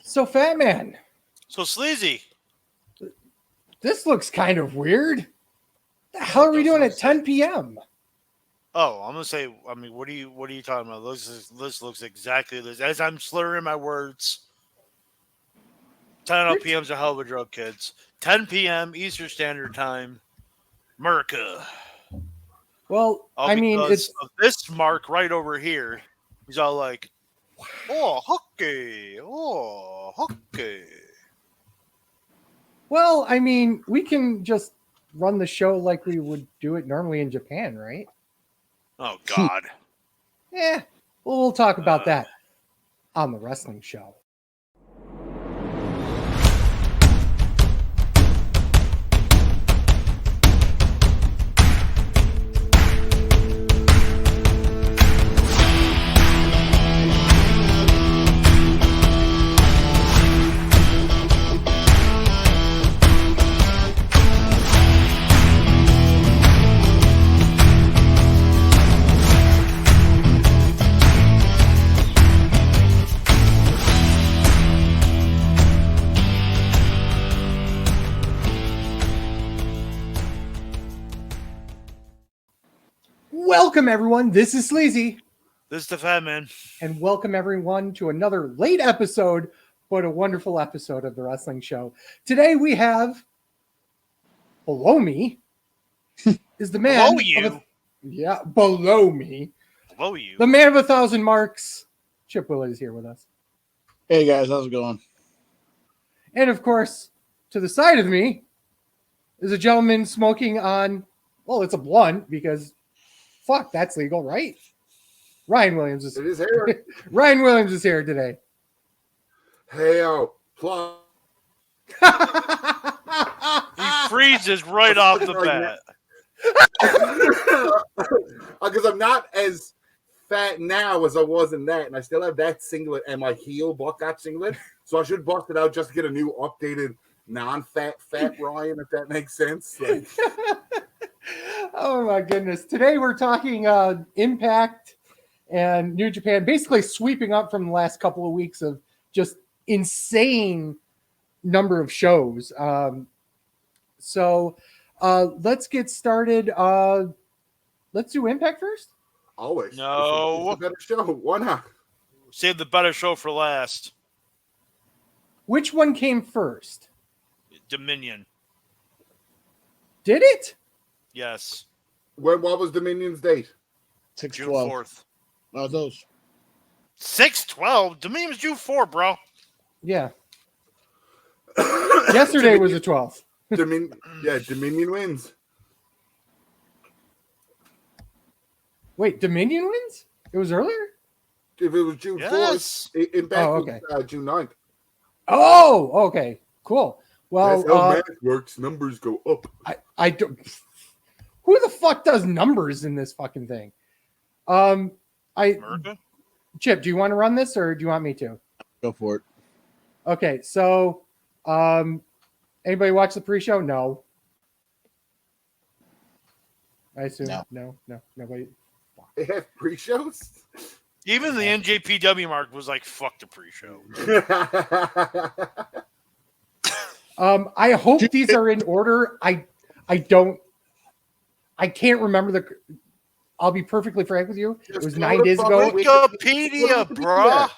So, Fat Man, So Sleazy. this looks kind of weird. The hell are we doing at 10 p.m.? Oh, I'm gonna say. I mean, what are you talking about? This looks exactly this. As I'm slurring my words. 10 p.m. is a hell of a drug, kids. 10 p.m. Eastern Standard Time, America. Well, I mean, it's of this mark right over here. He's all like, "Oh, hockey! Oh, hockey!" well, I mean, we can just run the show like we would do it normally in Japan, right? Oh God. Yeah. Well, we'll talk about that on the wrestling show. Welcome, everyone. This is Sleazy. This is the Fat Man. And welcome, everyone, to another late episode, but a wonderful episode of the wrestling show. Today we have, below me, is the man. Below you? Below me. Below you. The man of 1,000 marks. Chip Willett is here with us. Hey, guys. How's it going? And, of course, to the side of me is a gentleman smoking on, well, it's a blunt because, fuck, that's legal, right? Ryan Williams is here. Ryan Williams is here today. Hey, plug. He freezes right off the bat. Because I'm not as fat now as I was in that, and I still have that singlet and my heel bucket singlet, so I should bust it out just to get a new updated non-fat Ryan, if that makes sense. Like... Oh my goodness. Today we're talking Impact and New Japan, basically sweeping up from the last couple of weeks of just insane number of shows. So let's get started. Let's do Impact first. Always. No. It's a better show. Why not? Save the better show for last. Which one came first? Dominion. Did it? Yes. What was Dominion's date? June 6/12. 4th. Oh, those. 6/12? Dominion was June 4, bro. Yeah. Yesterday was the 12th. Dominion wins. Wait, Dominion wins? It was earlier? If it was June 4th, Impact was June 9th. Oh, okay. Cool. Well, that's how math works. Numbers go up. I don't. Who the fuck does numbers in this fucking thing? America? Chip, do you want to run this or do you want me to? Go for it. Okay, so anybody watch the pre-show? No. I assume no, nobody. They have pre-shows? Even the NJPW mark was like, fuck the pre-show. I hope these are in order. I can't remember I'll be perfectly frank with you. It was 9 days ago. Wikipedia, bruh.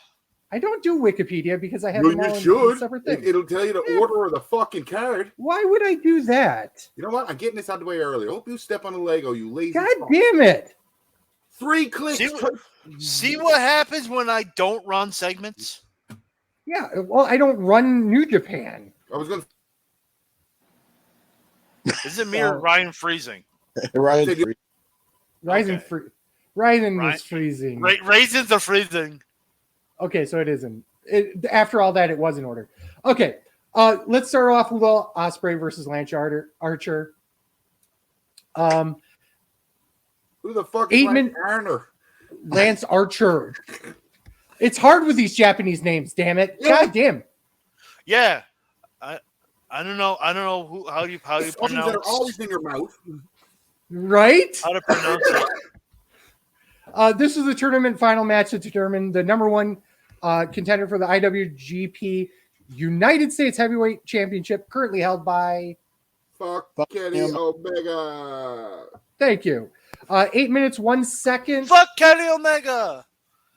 I don't do Wikipedia because I have No, them all you should. in separate things. It'll tell you the order of the fucking card. Why would I do that? You know what? I'm getting this out of the way early. I hope you step on the Lego, you lazy. God damn it. 3 clicks. See what happens when I don't run segments? Yeah, well, I don't run New Japan. I was going to. Is it me or Ryan freezing? Ryan was freezing. Raisins are freezing. Okay, so it isn't. After all that, it was in order. Okay, let's start off with Ospreay versus Lance Archer. Who the fuck is Lance Archer? Lance Archer. It's hard with these Japanese names, damn it. Yeah. God damn. Yeah. I don't know how you pronounce that are always in your mouth. Right? How to pronounce it. This is the tournament final match to determine the number one contender for the IWGP United States Heavyweight Championship, currently held by. Fuck Fuck Kenny him. Omega. Thank you. 8 minutes, 1 second. Fuck Kenny Omega.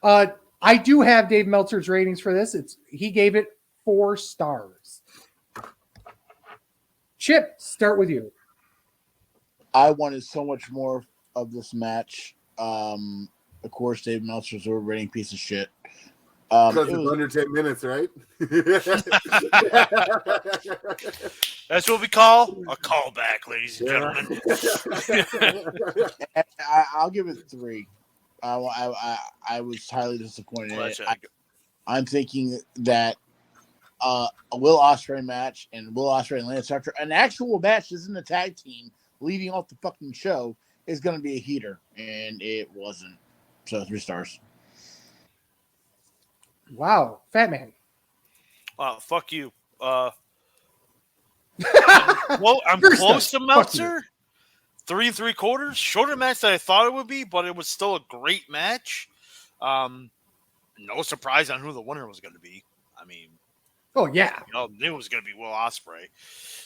I do have Dave Meltzer's ratings for this. He gave it 4 stars. Chip, start with you. I wanted so much more of this match. Of course, Dave Meltzer's a rating piece of shit. Because it's under 10 minutes, right? That's what we call a callback, ladies and gentlemen. I'll give it 3. I was highly disappointed. Well, I'm thinking that a Will Ospreay match and Will Ospreay and Lance Archer, an actual match, isn't a tag team leading off the fucking show, is going to be a heater, and it wasn't. So 3 stars. Wow, Fat Man. Fuck you. I'm close to Meltzer. 3 3/4. Shorter match than I thought it would be, but it was still a great match. No surprise on who the winner was going to be. I mean, oh yeah, knew it was going to be Will Ospreay.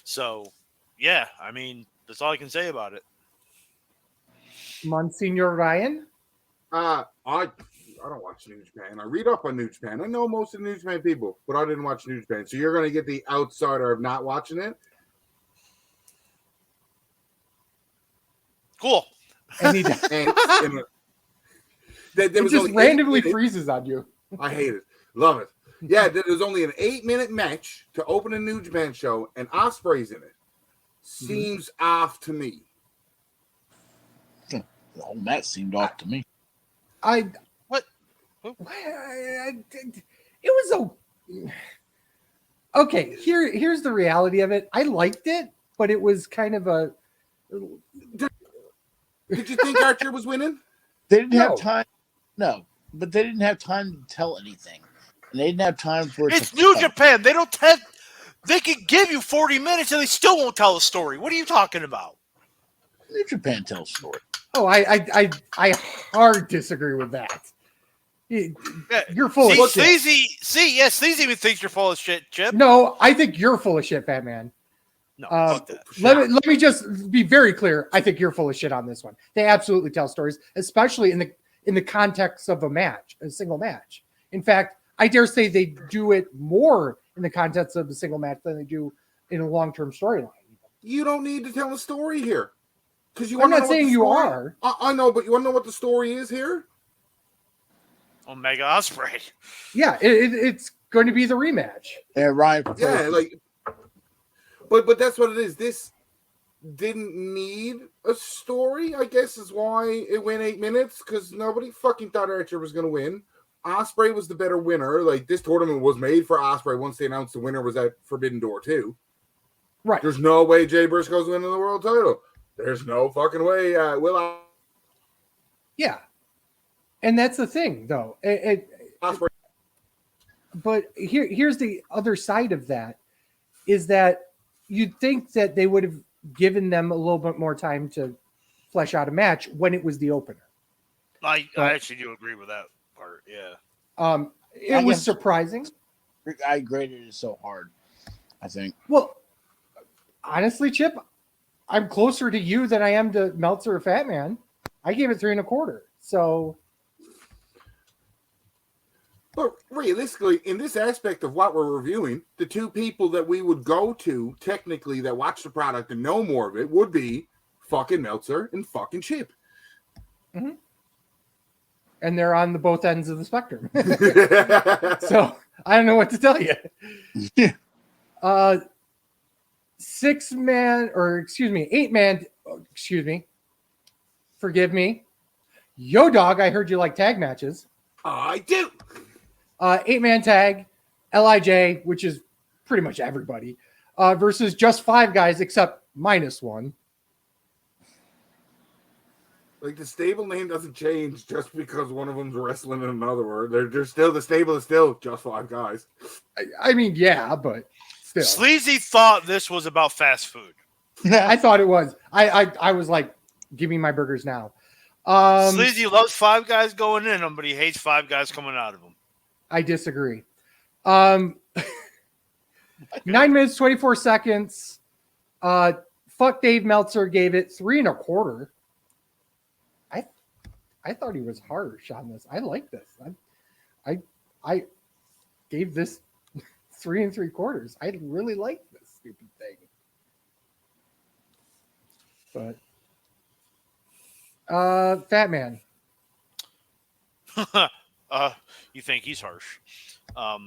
So, yeah, I mean, that's all I can say about it. Monsignor Ryan. I don't watch New Japan. I read up on New Japan. I know most of the New Japan people, but I didn't watch New Japan. So you're going to get the outsider of not watching it. Cool. And he just randomly freezes on you. I hate it. Love it. Yeah, there's only an 8-minute match to open a New Japan show, and Ospreay's in it. Seems off to me. The whole match seemed off to me. It was okay. Here's the reality of it. I liked it, but it was kind of a. Did you think Archer was winning? They didn't have time. No, but they didn't have time to tell anything, and they didn't have time for it. It's New Japan. They don't have. They can give you 40 minutes and they still won't tell a story. What are you talking about? New Japan tells story. Oh, I hard disagree with that. You're full of shit. Sleazy even thinks you're full of shit, Chip. No, I think you're full of shit, Batman. No, fuck that. Let me just be very clear. I think you're full of shit on this one. They absolutely tell stories, especially in the context of a single match. In fact, I dare say they do it more in the context of a single match than they do in a long-term storyline. You don't need to tell a story here. I'm not saying you are. I know, but you want to know what the story is here? Omega Ospreay. Yeah, it's going to be the rematch. And Ryan. Yeah, but that's what it is. This didn't need a story, I guess, is why it went 8 minutes, because nobody fucking thought Archer was going to win. Ospreay was the better winner. Like, this tournament was made for Ospreay once they announced the winner was at Forbidden Door 2. Right. There's no way Jay Briscoe's winning the world title. There's no fucking way. Yeah. And that's the thing, though. Ospreay. But here's the other side of that, is that you'd think that they would have given them a little bit more time to flesh out a match when it was the opener. I actually do agree with that part, yeah. It was surprising. I graded it so hard, I think. Well, honestly, Chip, I'm closer to you than I am to Meltzer or Fat Man. I gave it 3 1/4. So... But realistically, in this aspect of what we're reviewing, the 2 people that we would go to, technically, that watch the product and know more of it, would be fucking Meltzer and fucking Chip. Mm-hmm. And they're on the both ends of the spectrum. So, I don't know what to tell you. Yeah. 8-man, forgive me. Yo, dog, I heard you like tag matches. I do. 8-man tag, LIJ, which is pretty much everybody, versus just 5 guys except -1. Like, the stable name doesn't change just because one of them's wrestling in another word. They're still, the stable is still just 5 guys. I mean, yeah, but still. Sleazy thought this was about fast food. I thought it was. I was like, give me my burgers now. Sleazy loves 5 guys going in them, but he hates 5 guys coming out of them. I disagree. 9 minutes 24 seconds. Fuck Dave Meltzer gave it 3 1/4. I thought he was harsh on this. I like this. I gave this 3 3/4. I really like this stupid thing. But Fat Man. You think he's harsh? I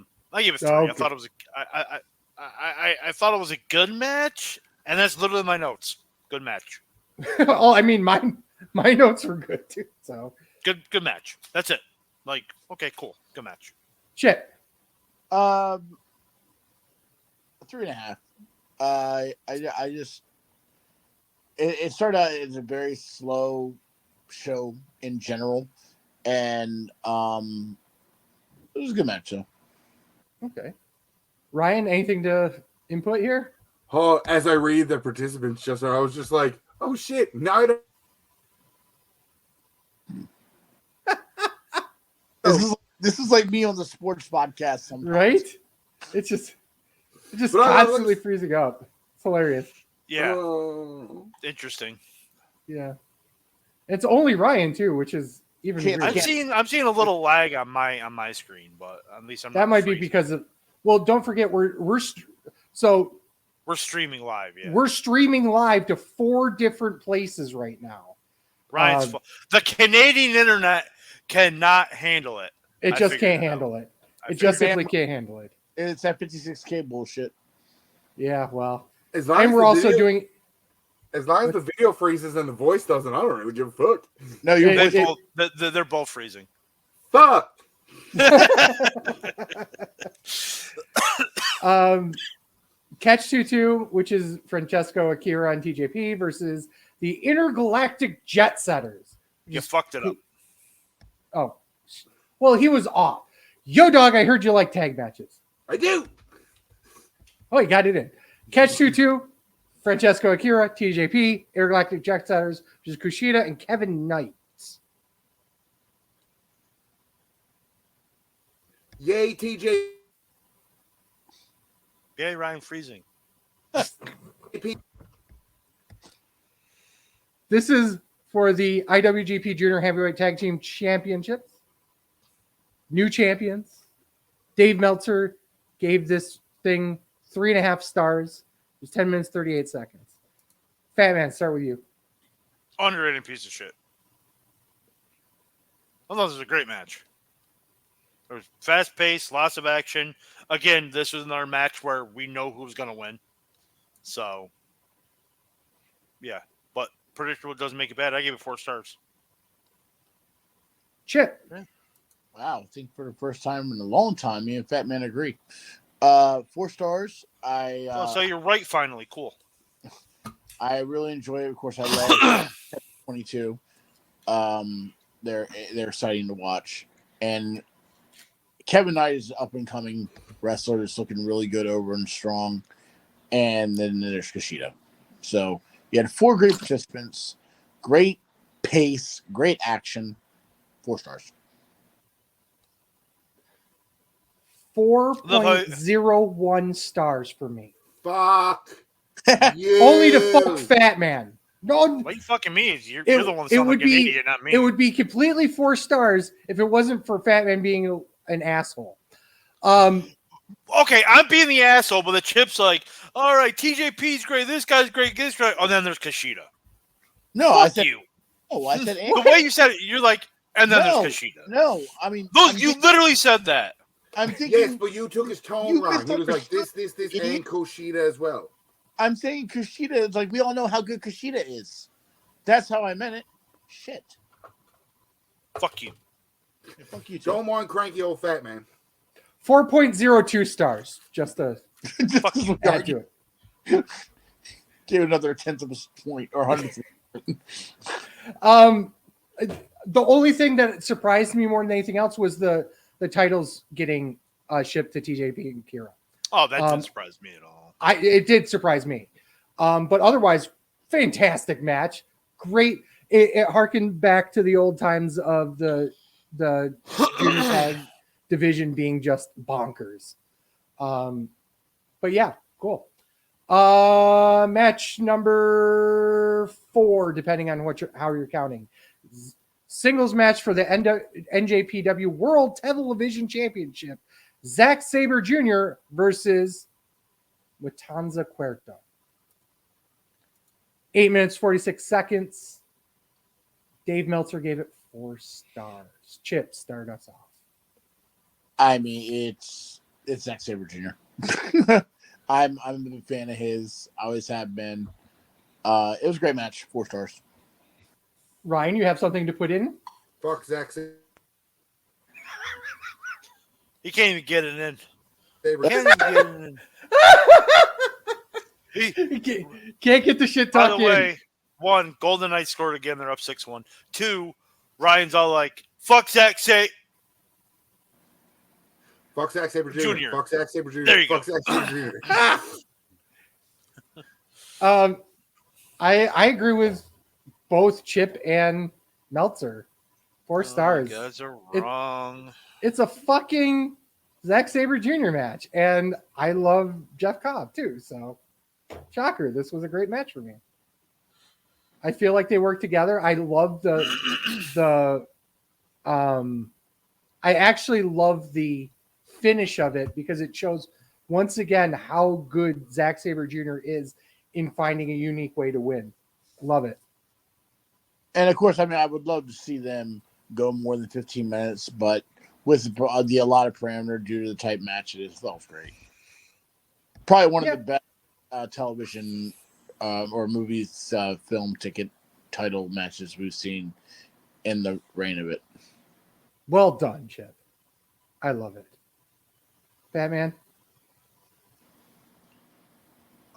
give it 3. Okay. I thought it was I thought it was a good match, and that's literally my notes. Good match. Oh, I mean, my notes were good too. So Good match. That's it. Like, okay, cool. Good match. shit. 3.5. I just it started out as a very slow show in general, and it was a good match though. Okay. Ryan, anything to input here? Oh, as I read the participants just now, I was just like, oh shit, now I don't. This is like me on the sports podcast sometimes. Right? It's just But constantly freezing up. It's hilarious. Yeah. Oh. Interesting. Yeah. It's only Ryan too, which is even Can't- weirder. I'm seeing a little lag on my screen, but at least I'm That not might be freezing. because of don't forget we're streaming live. Yeah. we're streaming live to 4 different places right now. Ryan's the Canadian internet cannot handle it. It I just figured can't it out. handle it. I It figured just it out. simply can't handle it. It's that 56K bullshit. Yeah, well. As long And as we're the also video- doing As long as the video freezes and the voice doesn't, I don't really give a fuck. No, you're They're both freezing. Fuck. Catch 2-2, which is Francesco Akira and TJP versus the Intergalactic Jet Setters. You fucked it up. Oh, well, he was off. Yo, dog, I heard you like tag matches. I do. Oh, he got it in. Catch 2-2, Francesco Akira, TJP, Intergalactic Jet Setters, which is Kushida and Kevin Knight. Yay, TJ. Yeah, Ryan freezing. This is for the IWGP Junior Heavyweight Tag Team Championships. New champions. Dave Meltzer gave this thing 3.5 stars. It was 10 minutes, 38 seconds. Fat Man, start with you. Underrated piece of shit. I thought this was a great match. It was fast paced, lots of action. Again, this was another match where we know who's going to win. So, yeah. But predictable doesn't make it bad. I gave it 4 stars. Chip. Wow, I think for the first time in a long time, me and Fat Man agree. 4 stars. So you're right finally. Cool. I really enjoy it. Of course, I love 22. They're exciting to watch. And Kevin Knight is an up-and-coming wrestler that's looking really good over and strong. And then there's Kushida. So you had 4 great participants, great pace, great action. 4 stars. 4.01 stars for me. Fuck. You. Only to fuck Fat Man. No, What you fucking mean? You're the one that sounds would like an be idiot, not me. it would be completely 4 stars if it wasn't for Fat Man being an asshole. Okay, I'm being the asshole, but the Chip's like, all right, TJP's great, this guy's great, this great. Oh, then there's Kushida. No, Fuck I said you. Oh, I said The way you said it, you're like, and then No, there's Kushida. No, I mean, Look, you literally said that. I'm thinking. Yes, but you took his tone You wrong. He was like, this, misunderstood. and Kushida as well. I'm saying Kushida is like, we all know how good Kushida is. That's how I meant it. Shit. Fuck you. Fuck you too. Don't mind cranky old Fat Man. 4.02 stars. Just to Fuck you. add to it. Give another 1/10 of a point or 100th. The only thing that surprised me more than anything else was the titles getting shipped to TJP and Kira. Oh, that didn't surprise me at all. It did surprise me. But otherwise, fantastic match. Great. It harkened back to the old times of the junior tag division being just bonkers. But yeah, cool. Match number 4, depending on how you're counting. Singles match for the NJPW World Television Championship. Zack Sabre Jr. versus Matanza Cuerto. 8 minutes, 46 seconds. Dave Meltzer gave it 4 stars. Chip, start us off. I mean, it's Zack Sabre Jr. I'm a big fan of his. I always have been. It was a great match. 4 stars. Ryan, you have something to put in? Fuck Zack He can't even get it in. Sabre. Can't even get it in. You can't get the shit By talk the way, 1, Golden Knights scored again. They're up 6-1. 2, Ryan's all like, fuck Zack Sabre. Fuck Zack Sabre Jr. Junior. Fuck Zack Sabre Jr. There you Fuck go. Zack Sabre Jr. I agree with both Chip and Meltzer. 4 stars. You guys are wrong. It's a fucking Zack Sabre Jr. match, and I love Jeff Cobb too. So, shocker, this was a great match for me. I feel like they work together. I love I actually love the finish of it because it shows once again how good Zack Sabre Jr. is in finding a unique way to win. Love it. And of course, I mean, I would love to see them go more than 15 minutes, but with the allotted parameter due to the type match, it felt great. Probably one of the best television or movies film ticket title matches we've seen in the reign of it. Well done, Chip. I love it. Batman?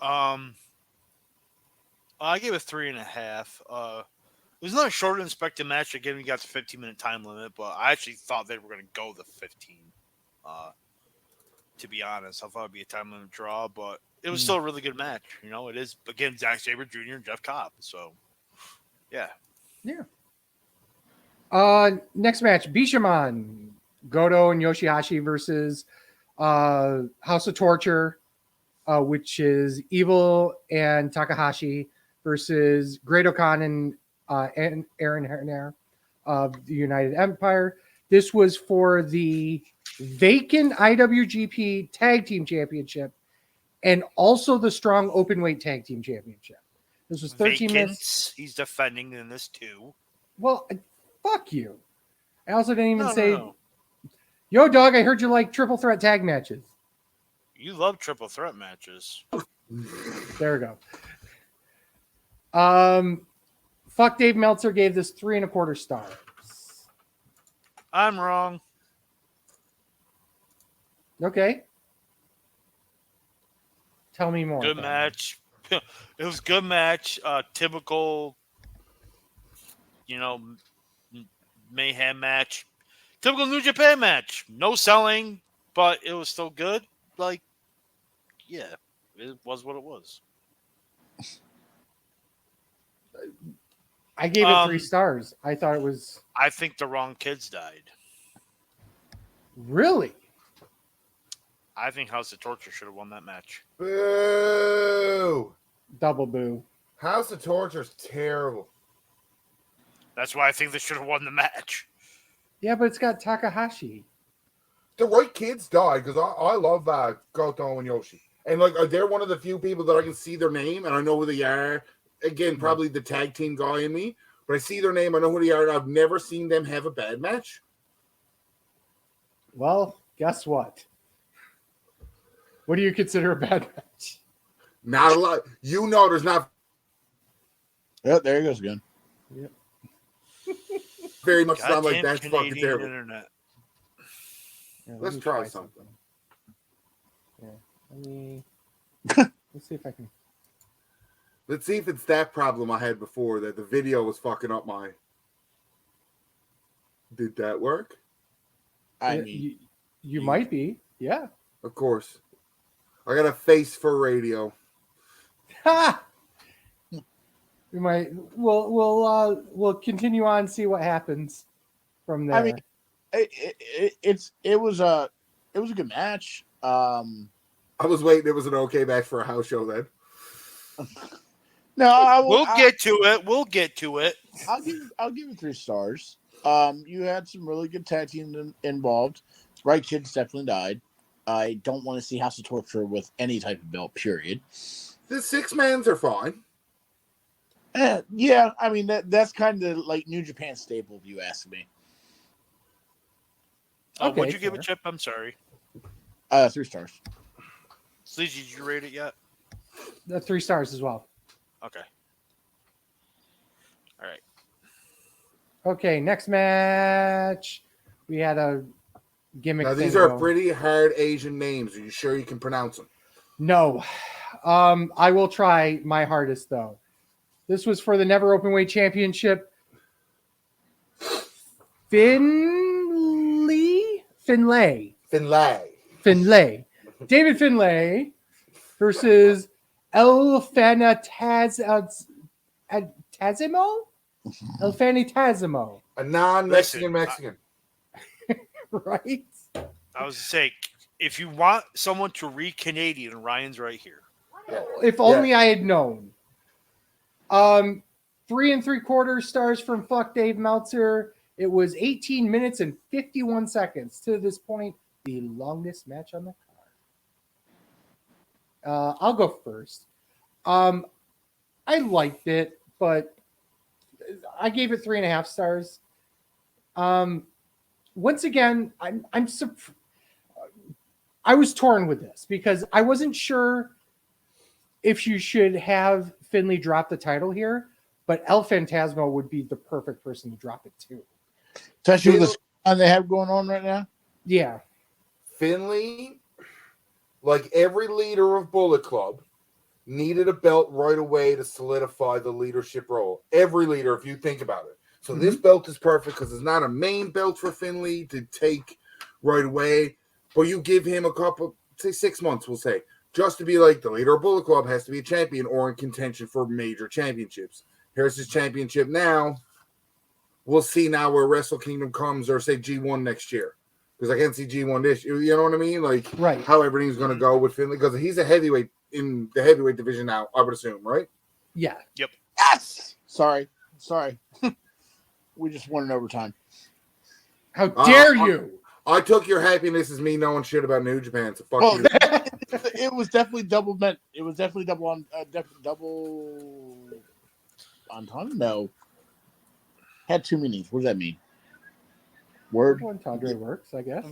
I gave it 3.5. It was not a shorter than expected match. Again, we got the 15-minute time limit, but I actually thought they were going to go the 15. To be honest, I thought it'd be a time limit draw, but it was still a really good match. You know, it is again Zack Sabre Jr. and Jeff Cobb. So, yeah. Next match: Bishamon, Goto and Yoshihashi versus House of Torture, which is Evil and Takahashi versus Great O'Khan and Aaron Herner of the United Empire. This was for the vacant IWGP Tag Team Championship and also the Strong Openweight Tag Team Championship. This was 13 minutes. He's defending in this too. Well, fuck you. I also didn't even say, No. Yo, dog, I heard you like triple threat tag matches. You love triple threat matches. There we go. Fuck Dave Meltzer gave this 3.25 stars. I'm wrong. Okay. Tell me more. Good match. It was a good match. Typical, mayhem match. Typical New Japan match. No selling, but it was still good. Like, yeah, it was what it was. I gave it 3 stars. I thought it was... I think the wrong kids died. Really? I think House of Torture should have won that match. Boo! Double boo. House of Torture is terrible. That's why I think they should have won the match. Yeah, but it's got Takahashi. The right kids died because I love Goto and Yoshi. And like they're one of the few people that I can see their name and I know who they are. Again, probably the tag team guy in me. But I see their name, I know who they are, and I've never seen them have a bad match. Well, guess what? What do you consider a bad match? Not a lot. You know there's not Yep, there he goes again. Yep. very much sound like Goddamn that's fucking Canadian terrible. internet. Yeah, Let's me try something. Yeah, let's see if I can. Let's see if it's that problem I had before that the video was fucking up my. Did that work? I mean, You might be. Yeah. Of course. I got a face for radio. Ha! We might. We'll continue on and see what happens from there. I mean, It was a good match. I was waiting. It was an okay match for a house show then. No, We'll get to it. We'll get to it. I'll give it 3 stars. You had some really good tag teams involved. Right Kids definitely died. I don't want to see House of Torture with any type of belt. Period. The 6-mans are fine. Yeah, I mean that's kind of like New Japan staple, if you ask me. Oh, would you give it, Chip? I'm sorry. 3 stars. Sleazy, did you rate it yet? 3 stars as well. Okay. All right. Okay, next match. We had a gimmick. Now these are pretty hard Asian names. Are you sure you can pronounce them? No. I will try my hardest though. This was for the Never Openweight Championship. Finlay. David Finlay versus El Fantasmo? El Fantasmo. A non-Mexican Mexican. Right? I was saying, if you want someone to read Canadian, Ryan's right here. Yeah. If only I had known. 3 3/4 stars from Fuck Dave Meltzer. It was 18 minutes and 51 seconds. To this point, the longest match on the card. I'll go first. I liked it, but I gave it 3.5 stars. Once again, I was torn with this because I wasn't sure if you should have Finlay drop the title here, but El Fantasmo would be the perfect person to drop it to. Especially with the song they have going on right now. Yeah. Finlay, like every leader of Bullet Club, needed a belt right away to solidify the leadership role. Every leader, if you think about it. So this belt is perfect because it's not a main belt for Finlay to take right away, but you give him a couple, say 6 months, we'll say, just to be like the leader of Bullet Club has to be a champion or in contention for major championships. Here's his championship now. We'll see now where Wrestle Kingdom comes, or say G1 next year. Because I can't see G1 this year. You know what I mean? Like, right. How everything's going to go with Finlay. Because he's a heavyweight in the heavyweight division now, I would assume, right? Yeah. Yep. Yes! Sorry. We just won in overtime. How dare you? I took your happiness as me knowing shit about New Japan, so fuck you. It was definitely double meant. It was definitely double on double entendre. No, had 2 meanings. What does that mean? Word entendre works, I guess.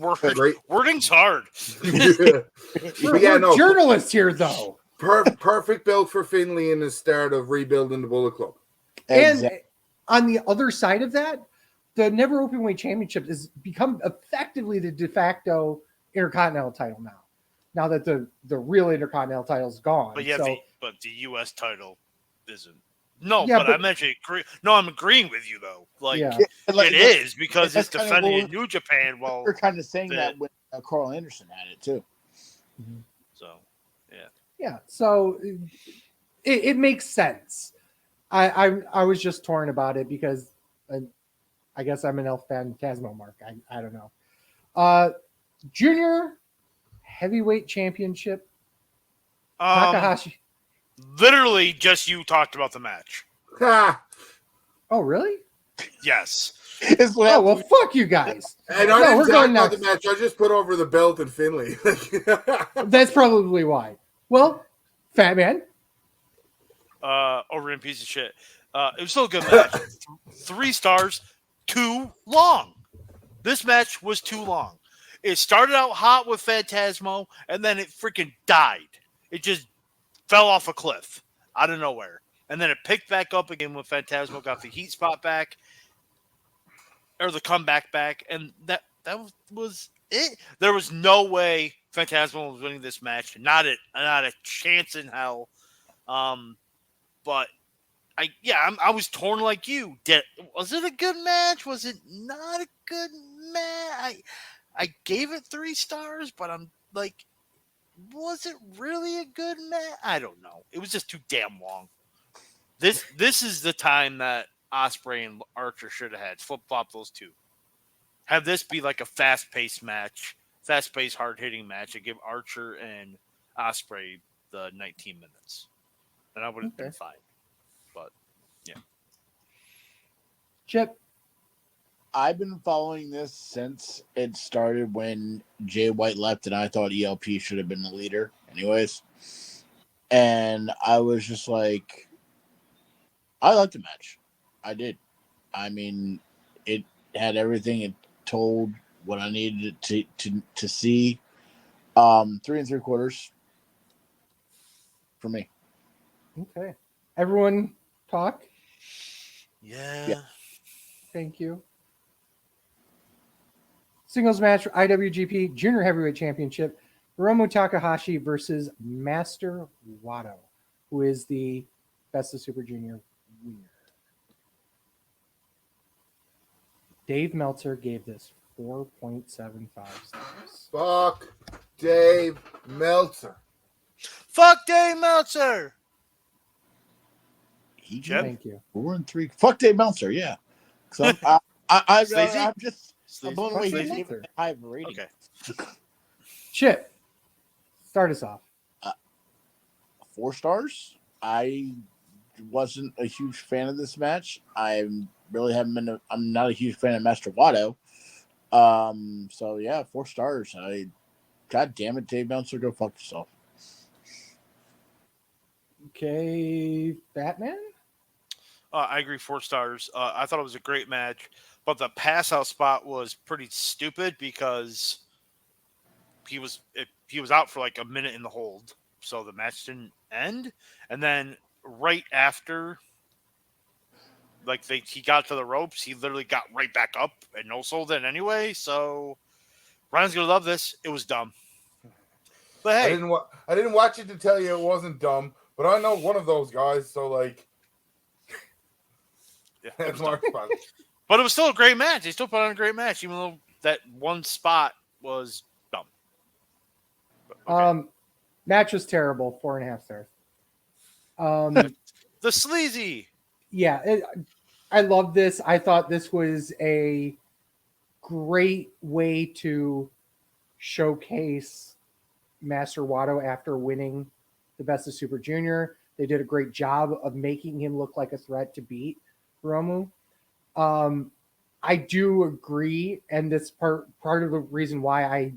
Wording's hard. We're journalists here, though. Perfect build for Finlay in the start of rebuilding the Bullet Club. And on the other side of that, the Never Openweight Championship has become effectively the de facto Intercontinental title now. Now that the real Intercontinental title is gone. But but the U.S. title isn't. I'm actually I'm agreeing with you though. It is because it's defending in New Japan. Well, they're kind of saying that when Carl Anderson had it too. Mm-hmm. So, yeah. So it makes sense. I was just torn about it because I guess I'm an El Fantasmo mark. I don't know. Junior Heavyweight Championship. Takahashi. Literally, just you talked about the match. Oh, really? Yes. Oh, well, fuck you guys. And I didn't talk about the match. I just put over the belt and Finlay. That's probably why. Well, Fat Man. Over in piece of shit. It was still a good match. 3 stars. Too long. This match was too long. It started out hot with Phantasmo, and then it freaking died. It just fell off a cliff out of nowhere. And then it picked back up again when Phantasmo got the heat spot back, or the comeback back, and that was it. There was no way Phantasmo was winning this match. Not a chance in hell. But I was torn like you. Was it a good match? Was it not a good match? I gave it 3 stars, but I'm like, was it really a good match? I don't know. It was just too damn long. This is the time that Ospreay and Archer should have had. Flip-flop those two. have this be like a fast-paced match, fast-paced, hard-hitting match, and give Archer and Ospreay the 19 minutes. And I would have been fine. But, yeah. Chip. I've been following this since it started when Jay White left, and I thought ELP should have been the leader anyways. And I was just like, I liked the match. I did. I mean, it had everything. It told what I needed to see. 3 3/4 for me. Okay. Everyone talk. Yeah. Thank you. Singles match for IWGP Junior Heavyweight Championship. Hiromu Takahashi versus Master Wato, who is the Best of Super Junior winner. Dave Meltzer gave this 4.75 stars. Fuck Dave Meltzer. Fuck Dave Meltzer! Thank you. 4 3. Fuck Dave Meltzer, yeah. So I'm just blown away. Sleazy? He gave it a high rating. Okay. Chip, start us off. 4 stars. I wasn't a huge fan of this match. I'm not a huge fan of Master Wato. So yeah, 4 stars. God damn it, Dave Meltzer, go fuck yourself. Okay, Batman? I agree, 4 stars. I thought it was a great match, but the pass out spot was pretty stupid because he was out for like a minute in the hold, so the match didn't end. And then right after, like he got to the ropes, he literally got right back up and no sold it anyway. So Ryan's gonna love this. It was dumb, but hey, I didn't watch it to tell you it wasn't dumb, but I know one of those guys, so like. Yeah, that's my response. But it was still a great match. They still put on a great match, even though that one spot was dumb. But, okay. Match was terrible. 4.5 stars. The sleazy. Yeah, I love this. I thought this was a great way to showcase Master Wato after winning the Best of Super Junior. They did a great job of making him look like a threat to beat Hiromu. I do agree, and this part of the reason why I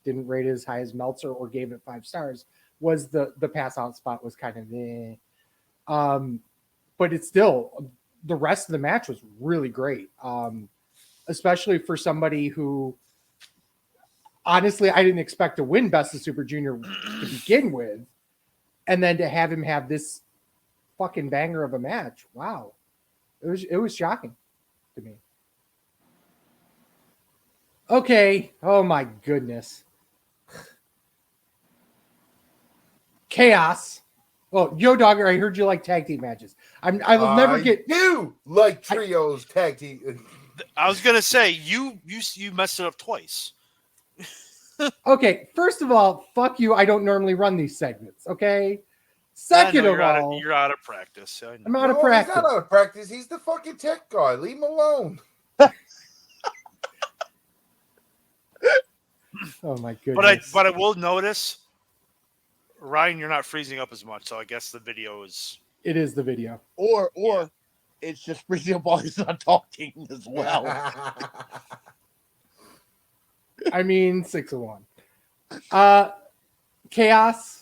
didn't rate it as high as Meltzer or gave it 5 stars was the pass out spot was kind of but it's still, the rest of the match was really great, especially for somebody who honestly I didn't expect to win Best of Super Junior to begin with, and then to have him have this fucking banger of a match. Wow. It was shocking to me. Okay. Oh my goodness. Chaos. Well, Yo Dogger, I heard you like tag team matches. I will never get. You like trios tag team. I was gonna say you messed it up twice. Okay, first of all, fuck you. I don't normally run these segments. Okay. Second of all, you're out of practice. I'm out of practice. He's not out of practice. He's the fucking tech guy. Leave him alone. Oh my goodness. But I will notice, Ryan, you're not freezing up as much, so I guess the video is. It is the video. Or it's just freezing up while he's not talking as well. I mean, 6 of 1. Chaos.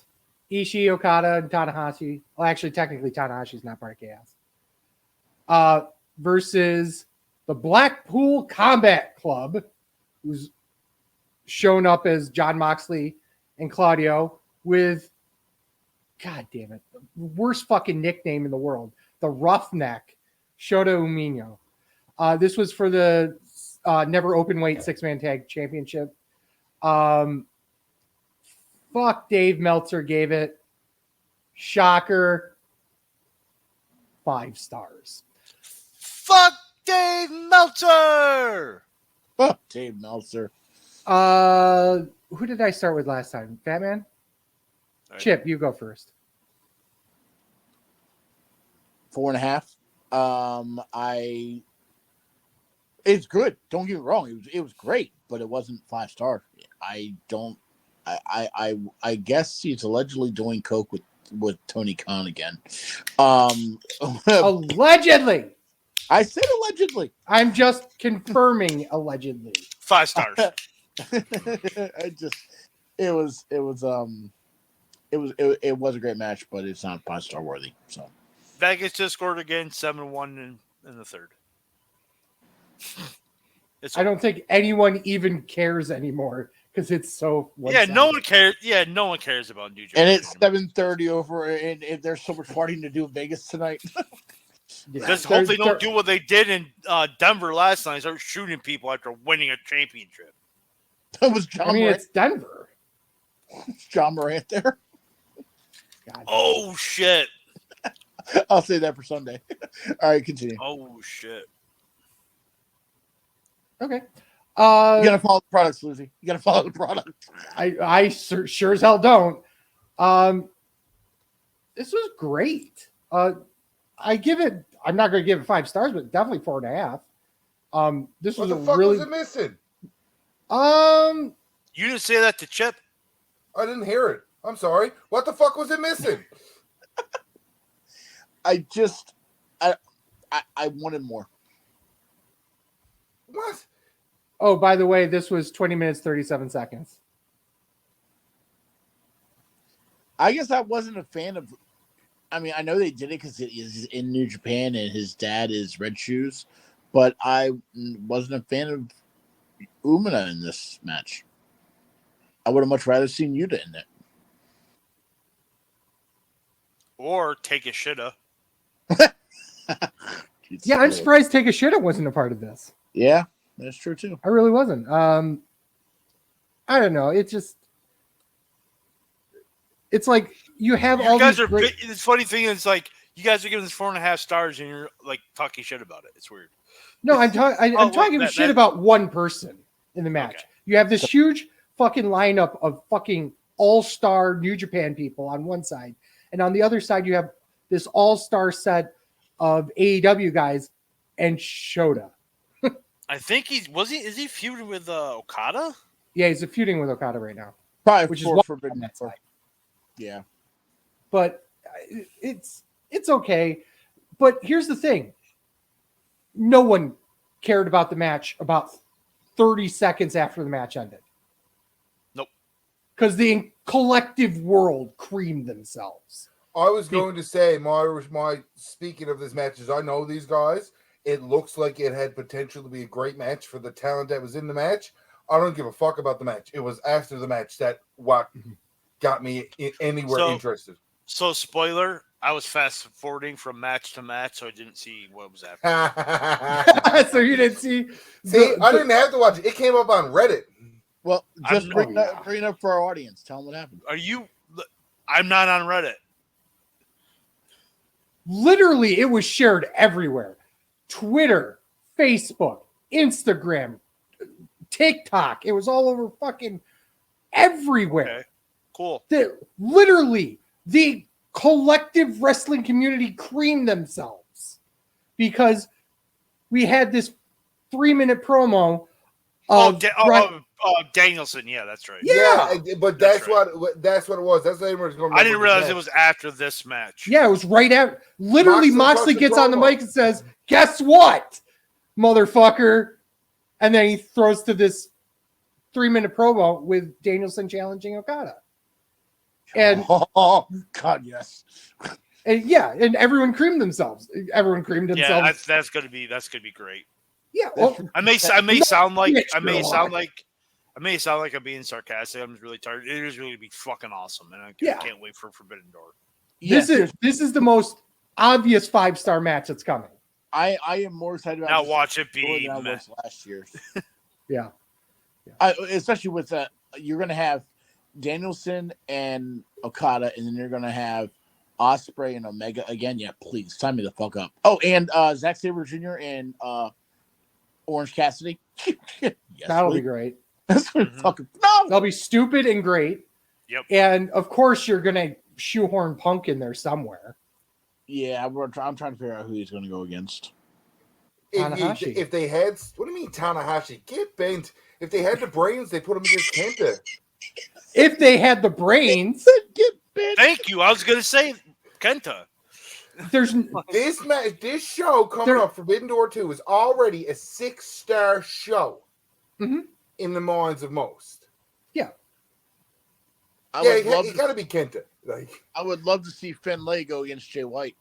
Ishii, Okada, and Tanahashi. Well, actually, technically, Tanahashi's not part of Chaos. Versus the Blackpool Combat Club, who's shown up as Jon Moxley and Claudio with, God damn it, the worst fucking nickname in the world, the Roughneck, Shota Umino. This was for the Never Openweight 6-man tag championship. Fuck Dave Meltzer gave it. Shocker. 5 stars. Fuck Dave Meltzer. Fuck Dave Meltzer. Who did I start with last time? Batman? Right. Chip, you go first. 4.5. It's good. Don't get me wrong. It was great, but it wasn't 5-star. I guess he's allegedly doing coke with Tony Khan again. Allegedly. I said allegedly. I'm just confirming allegedly. 5 stars. It was a great match, but it's not 5-star worthy. So Vegas just scored again, 7-1 in the third. I don't think anyone even cares anymore because it's so. No one cares. Yeah, no one cares about New Japan. And it's 7:30 over, and there's so much partying to do in Vegas tonight. Just hope they don't do what they did in Denver last night, start shooting people after winning a championship. That was John. Morant. It's Denver. It's John Morant there. God. Oh shit! I'll say that for Sunday. All right, continue. Oh shit! Okay. You gotta follow the product, Sleazy. You gotta follow the product. I sure as hell don't. This was great. I give it. I'm not going to give it 5 stars, but definitely 4.5. This was what the fuck really. was it missing? You didn't say that to Chip. I didn't hear it. I'm sorry. What the fuck was it missing? I wanted more. What? Oh, by the way, this was 20 minutes 37 seconds. I guess I wasn't a fan of. I mean, I know they did it because it is in New Japan and his dad is Red Shoes, but I wasn't a fan of Umina in this match. I would have much rather seen Yuta in it. Or Take a Shitta. Yeah, I'm surprised Take a Shitta wasn't a part of this. Yeah, that's true too. I really wasn't. I don't know. It's just. It's like you have all guys these are. The funny thing is, like, you guys are giving this 4.5 stars, and you're like talking shit about it. It's weird. No, I'm talking shit about one person in the match. Okay. You have this huge fucking lineup of fucking all-star New Japan people on one side, and on the other side you have this all-star set of AEW guys and Shota. I think is he feuding with Okada? Yeah, he's feuding with Okada right now. Probably which is forbidden that side. Yeah. But it's okay. But here's the thing. No one cared about the match about 30 seconds after the match ended. Nope. Because the collective world creamed themselves. I was going to say, my speaking of this match, is I know these guys. It looks like it had potential to be a great match for the talent that was in the match. I don't give a fuck about the match. It was after the match that got me anywhere interested. So, spoiler, I was fast forwarding from match to match, so I didn't see what was happening. So you didn't see? I didn't have to watch it. It came up on Reddit. Well, just bring it up for our audience. Tell them what happened. I'm not on Reddit. Literally, it was shared everywhere. Twitter, Facebook, Instagram, TikTok. It was all over fucking everywhere. Okay. Cool. Literally, the collective wrestling community creamed themselves because we had this 3-minute promo. Danielson. Yeah, that's right. Yeah, but that's what it was. That's what it was going. I didn't realize it was after this match. Yeah, it was right after. Literally, Moxley gets on the mic and says, "Guess what, motherfucker?" And then he throws to this 3-minute promo with Danielson challenging Okada. And oh God, yes. And everyone creamed themselves. Everyone creamed themselves. Yeah, that's gonna be great. Yeah, well, I may sound like I'm being sarcastic. I'm just really tired. It is really gonna be fucking awesome, and I can't wait for Forbidden Door. This is the most obvious 5-star match that's coming. I am more excited about now. Watch it be than I was last year. Yeah. Especially with you're gonna have Danielson and Okada, and then you're gonna have Ospreay and Omega again. Yeah, please sign me the fuck up. Oh, and Zack Sabre Jr. and Orange Cassidy. Yes, that'll be great. That's fucking no. That'll be stupid and great. Yep. And of course, you're gonna shoehorn Punk in there somewhere. Yeah, I'm trying to figure out who he's gonna go against. Tanahashi. If they had, what do you mean Tanahashi? Get bent. If they had the brains, they put him against Kenta. If they had the brains, Get bent. Thank you. I was going to say Kenta. there's This show coming up, Forbidden Door 2, is already a 6-star show in the minds of most. Yeah. You got to be Kenta. Like, I would love to see Finlay go against Jay White.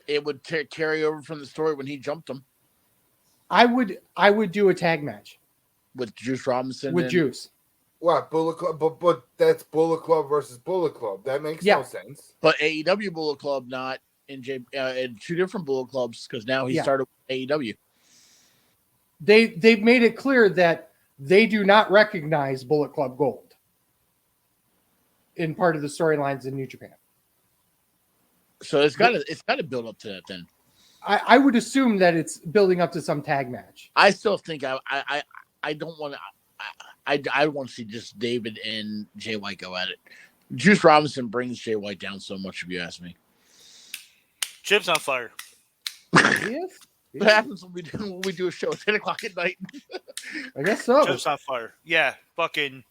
It would carry over from the story when he jumped him I would do a tag match with Juice Robinson. with Juice. what, Bullet Club? But that's Bullet Club versus Bullet Club. That makes no sense. But AEW Bullet Club, not in two different Bullet Clubs, because now he started with AEW. They've made it clear that they do not recognize Bullet Club Gold in part of the storylines in New Japan. So it's got to build up to that then. I would assume that it's building up to some tag match. I still think I don't want to. I want to see just David and Jay White go at it. Juice Robinson brings Jay White down so much, if you ask me. Chip's on fire. Yes. What happens when we do a show at 10 o'clock at night? I guess so. Chip's on fire. Yeah, fucking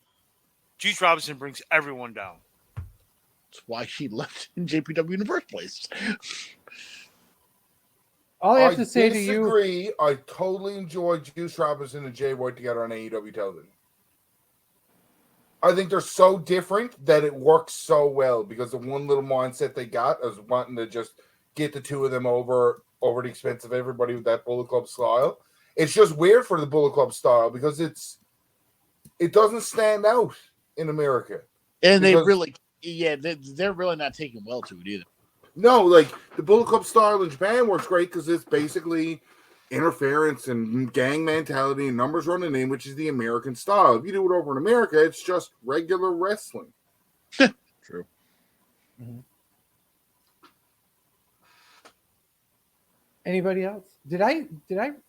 Juice Robinson brings everyone down. That's why she left NJPW in the first place. All I have to say to you, I totally enjoy Juice Robinson and Jay White together on AEW television. I think they're so different that it works so well because the one little mindset they got is wanting to just get the two of them over the expense of everybody with that Bullet Club style. It's just weird for the Bullet Club style because it doesn't stand out in America. And they're really not taking well to it either. No, like the Bullet Club style in Japan works great because it's basically interference and gang mentality and numbers running in, which is the American style. If you do it over in America, it's just regular wrestling. True. Mm-hmm. Anybody else? Did I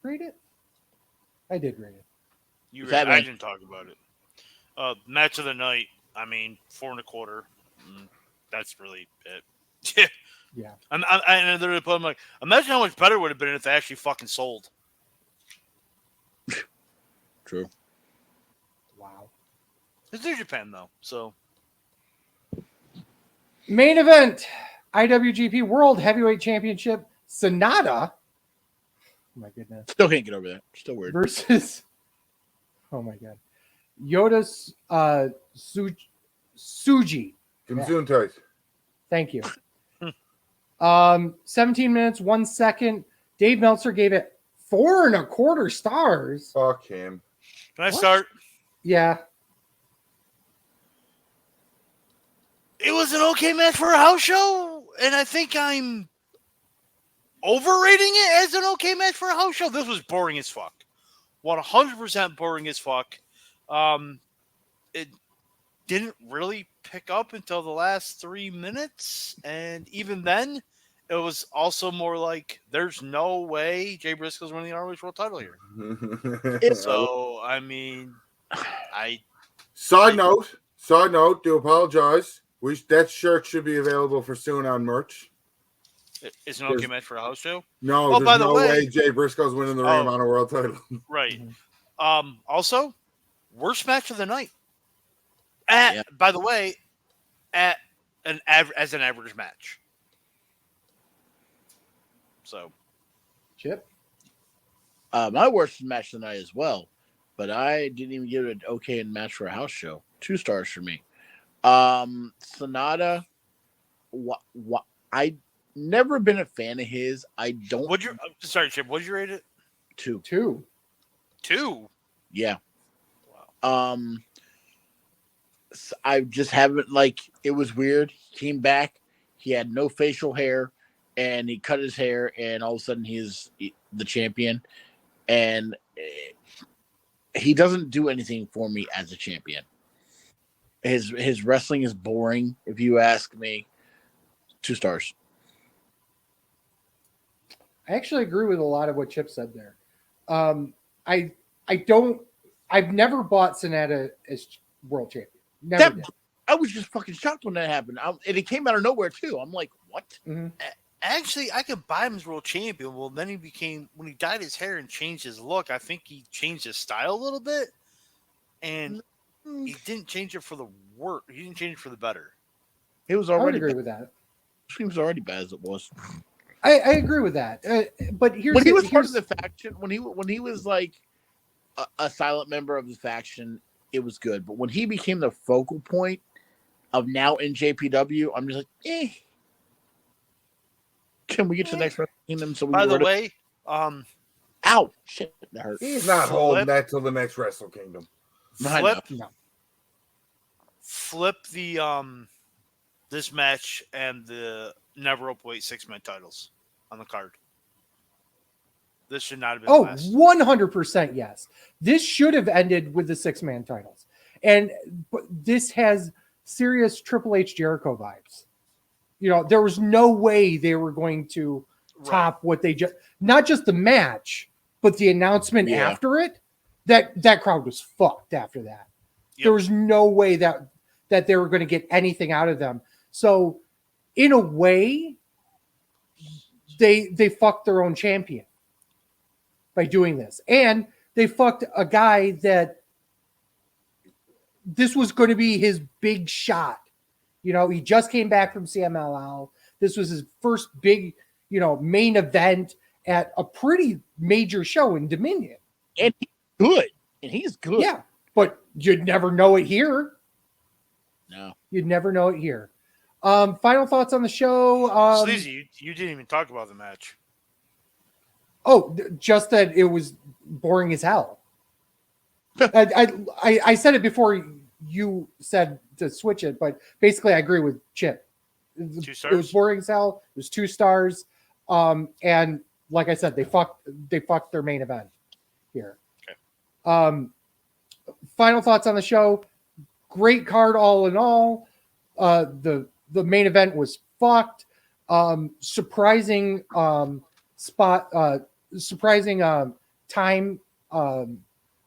read it? I did read it. You read, I didn't talk about it. Match of the night. I mean, 4 1/4. That's really it. Yeah. And they're put. I'm like, imagine how much better it would have been if they actually fucking sold. True. Wow. It's New Japan though, so. Main event: IWGP World Heavyweight Championship. Sonata. Oh my goodness. Still can't get over that. Still weird. Versus. Oh my god. Yoda Suji. Gesundheit. Thank you. 17 minutes, 1 second. Dave Meltzer gave it 4 1/4 stars. Fuck him. Can I start? Yeah. It was an okay match for a house show, and I think I'm overrating it as an okay match for a house show. This was boring as fuck. 100% boring as fuck. It didn't really pick up until the last 3 minutes, and even then, it was also more like there's no way Jay Briscoe's winning the ROH World Title here. So I mean, Side note, do apologize. That shirt should be available for soon on merch. It's an okay match for a house show. No, oh, there's no way Jay Briscoe's winning the Ring of Honor World Title. Right. Also, worst match of the night. By the way, as an average match. So, Chip. My worst match of the night as well, but I didn't even give it an okay match for a house show. 2 stars for me. Sonata. I never been a fan of his. I don't. Sorry, Chip. What'd you rate it? 2. 2. Yeah. Wow. I just haven't it was weird. He came back. He had no facial hair, and he cut his hair, and all of a sudden he's the champion. And he doesn't do anything for me as a champion. His wrestling is boring, if you ask me. 2 stars. I actually agree with a lot of what Chip said there. I've never bought Sonata as world champion. Never did. I was just fucking shocked when that happened. And it came out of nowhere too. I'm like, what? Mm-hmm. actually, I could buy him as world champion. Well, then when he dyed his hair and changed his look, I think he changed his style a little bit. And he didn't change it for the work. He didn't change it for the better. He was I would already agree bad. with that. He was already bad as it was. I agree with that. But here's When he was part of the faction, when he was like a silent member of the faction, it was good. But when he became the focal point of now NJPW, I'm just like, Can we get to the next Wrestle Kingdom? So we By the way, ow, shit, that hurt. He's not holding that till the next Wrestle Kingdom. Flip the this match and the Never Openweight 6-man titles on the card. This should not have been last. 100% yes. This should have ended with the 6-man titles. And this has serious Triple H Jericho vibes. You know, there was no way they were going to top what they just, not just the match, but the announcement after it. That crowd was fucked after that. Yep. There was no way that they were going to get anything out of them. So in a way, they fucked their own champion by doing this. And they fucked a guy that this was going to be his big shot. You know, he just came back from CMLL. This was his first big, main event at a pretty major show in Dominion. And he's good. Yeah, but you'd never know it here. No. You'd never know it here. Final thoughts on the show. Sleazy, you didn't even talk about the match. Oh, just that it was boring as hell. I said it before you said to switch it, but basically I agree with Chip. 2 stars? It was boring as hell. It was 2 stars. And like I said, they fucked their main event here. Okay. Final thoughts on the show. Great card all in all. The main event was fucked. Surprising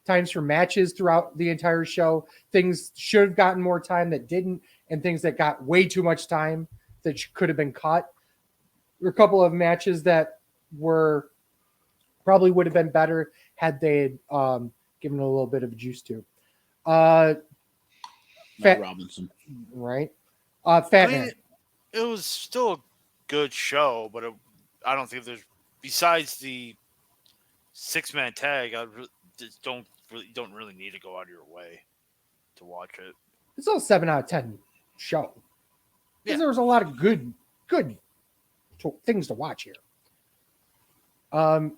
times for matches throughout the entire show. Things should have gotten more time that didn't, and things that got way too much time that could have been cut. There were a couple of matches that probably would have been better had they had given a little bit of juice to. Matt Robinson, right? Fatman. It was still a good show, but I don't think there's, besides the 6-man tag, I don't really need to go out of your way to watch it. It's all 7 out of 10 show. Because there was a lot of good things to watch here.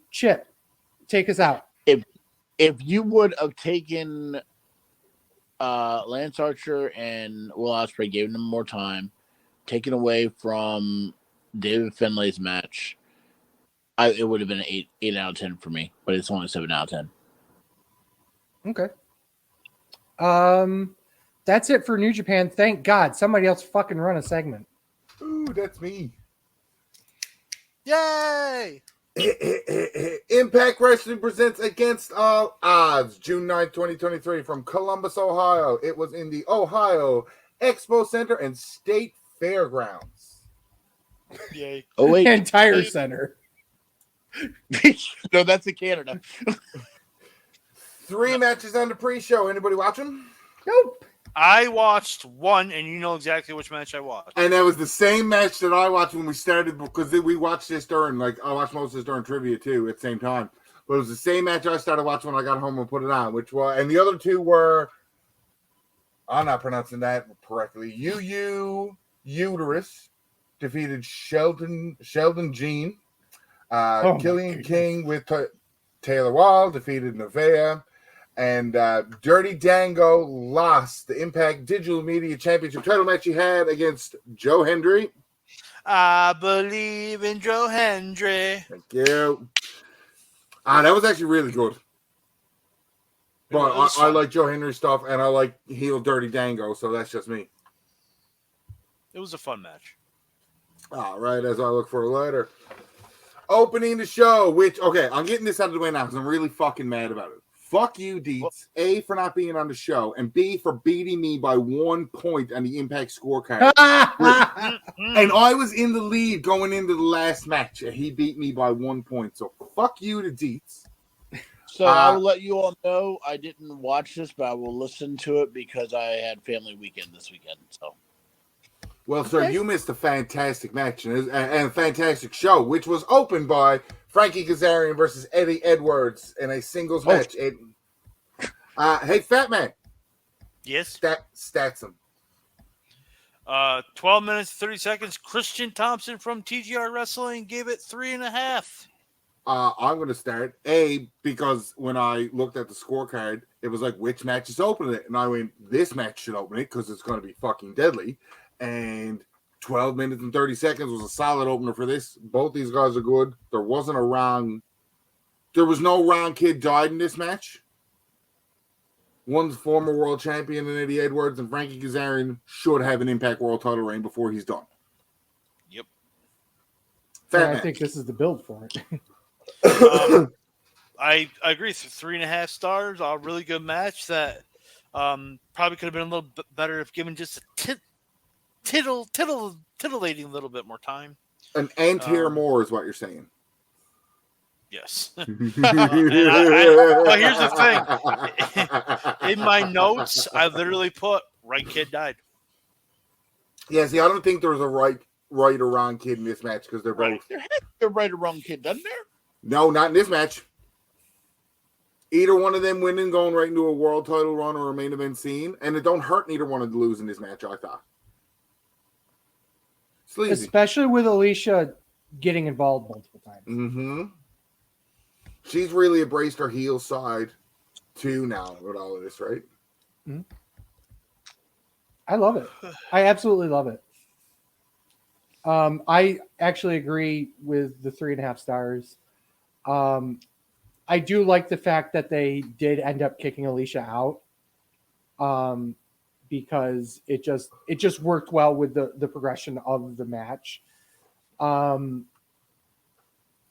Chip, take us out. If you would have taken Lance Archer and Will Ospreay, gave them more time, taken away from David Finlay's match, it would have been an 8 out of 10 for me, but it's only 7 out of 10. Okay. That's it for New Japan. Thank God somebody else fucking run a segment. Ooh, that's me. Yay! Impact Wrestling presents Against All Odds, June 9th, 2023, from Columbus, Ohio. It was in the Ohio Expo Center and State Fairgrounds. Yay. Oh, wait. Entire center. No, that's in Canada. 3 matches on the pre-show. Anybody watching? Nope. I watched one, and you know exactly which match I watched. And that was the same match that I watched when we started, because we watched this during, I watched most of this during trivia too at the same time. But it was the same match I started watching when I got home and put it on, and the other 2 were, I'm not pronouncing that correctly. Uterus defeated Sheldon Jean. Killian King with Taylor Wall defeated Nevaeh. And Dirty Dango lost the Impact Digital Media Championship title match he had against Joe Hendry. I believe in Joe Hendry. Thank you. That was actually really good. But I like Joe Hendry stuff, and I like heel Dirty Dango, so that's just me. It was a fun match. All right, as I look for a letter. Opening the show, I'm getting this out of the way now because I'm really fucking mad about it. Fuck you, Deets. A, for not being on the show, and B, for beating me by 1 point on the Impact scorecard. And I was in the lead going into the last match, and he beat me by 1 point. So fuck you to Deets. So I will let you all know I didn't watch this, but I will listen to it because I had family weekend this weekend. So, well, sir, you missed a fantastic match and a fantastic show, which was opened by Frankie Kazarian versus Eddie Edwards in a singles match. Hey, Fat Man. Yes. Stats him. 12 minutes, 30 seconds. Christian Thompson from TGR Wrestling gave it 3.5. I'm going to start. A, because when I looked at the scorecard, it was like, which match is opening it? And I went, this match should open it because it's going to be fucking deadly. And 12 minutes and 30 seconds was a solid opener for this. Both these guys are good. There was no wrong kid died in this match. One's former world champion in Eddie Edwards, and Frankie Kazarian should have an Impact World title reign before he's done. Yep. I think this is the build for it. I agree. 3.5 stars. A really good match that probably could have been a little bit better if given just a titillating a little bit more time. An ant-hair more is what you're saying. Yes. But here's the thing. In my notes, I literally put right kid died. Yeah, see, I don't think there was a right or wrong kid in this match because they're both. there has to be a right or wrong kid, doesn't there? No, not in this match. Either one of them winning, going right into a world title run or a main event scene, and it don't hurt neither one of them to lose in this match, I thought. Sleazy. Especially with Alicia getting involved multiple times. Mm-hmm. She's really embraced her heel side too now with all of this, right? Mm-hmm. I love it. I absolutely love it. I actually agree with the 3.5 stars. I do like the fact that they did end up kicking Alicia out, because it just worked well with the progression of the match. God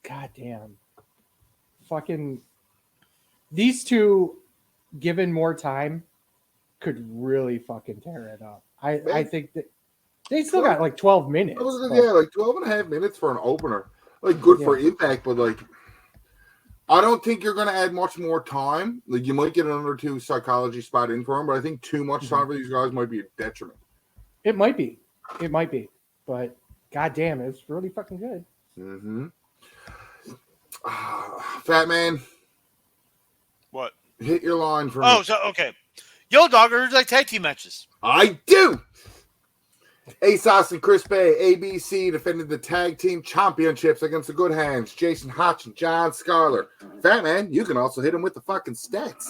damn. Fucking these two, given more time, could really fucking tear it up. I think that they still got like 12 minutes. Like 12 and a half minutes for an opener. Like good for Impact, but like I don't think you're going to add much more time. Like you might get another 2 psychology spot in for them, but I think too much time for these guys might be a detriment. It might be, but goddamn, it's really fucking good. Mm-hmm. Fat Man, what? Hit your line for me. Oh, so okay. Yo, dog, I heard like tag team matches. I do. ASOS and Chris Bay, ABC, defended the tag team championships against the Good Hands, Jason Hotch and John Scarler. Fat Man, you can also hit him with the fucking stats.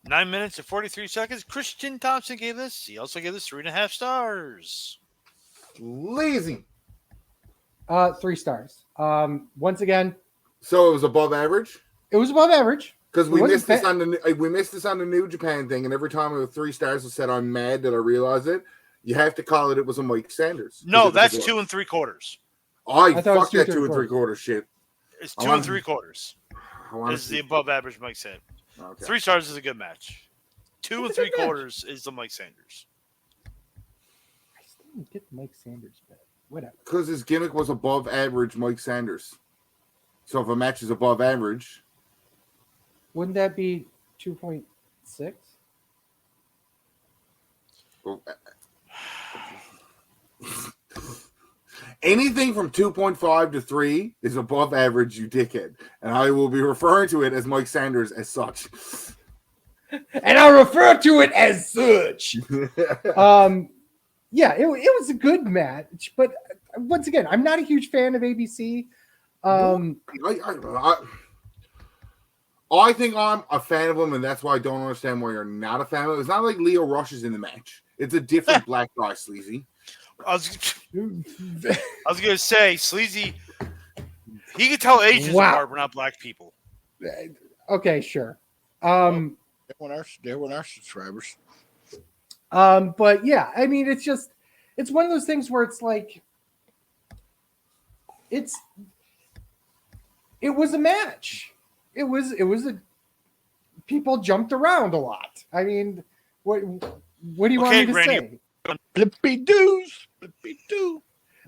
9 minutes and 43 seconds. Christian Thompson gave this. He also gave this 3.5 stars. Lazy. 3 stars. Once again. So it was above average? It was above average. Because we missed this on the New Japan thing, and every time it was 3 stars, I said I'm mad that I realized it. You have to call it was a Mike Sanders. No, that's 2 3/4. I fuck that 2 3/4 shit. It's 2 3/4. This is the above average Mike Sanders. Okay. 3 stars is a good match. 2 3/4 is the Mike Sanders. I still don't get Mike Sanders bet. Whatever. Because his gimmick was above average Mike Sanders. So if a match is above average, wouldn't that be 2.6? Well, anything from 2.5 to 3 is above average, you dickhead. And I will be referring to it as Mike Sanders as such. And I'll refer to it as such. Yeah, it was a good match. But once again, I'm not a huge fan of ABC. I think I'm a fan of him, and that's why I don't understand why you're not a fan of him. It's not like Leo Rush is in the match. It's a different black guy, Sleazy. I was going to say, Sleazy, he can tell Asians apart. We're not black people. Okay, sure. They're one of our subscribers. But yeah, I mean, it's one of those things where it's like, it was a match. It was people jumped around a lot. I mean, what do you want me to say? Flippy doos, flippy doo.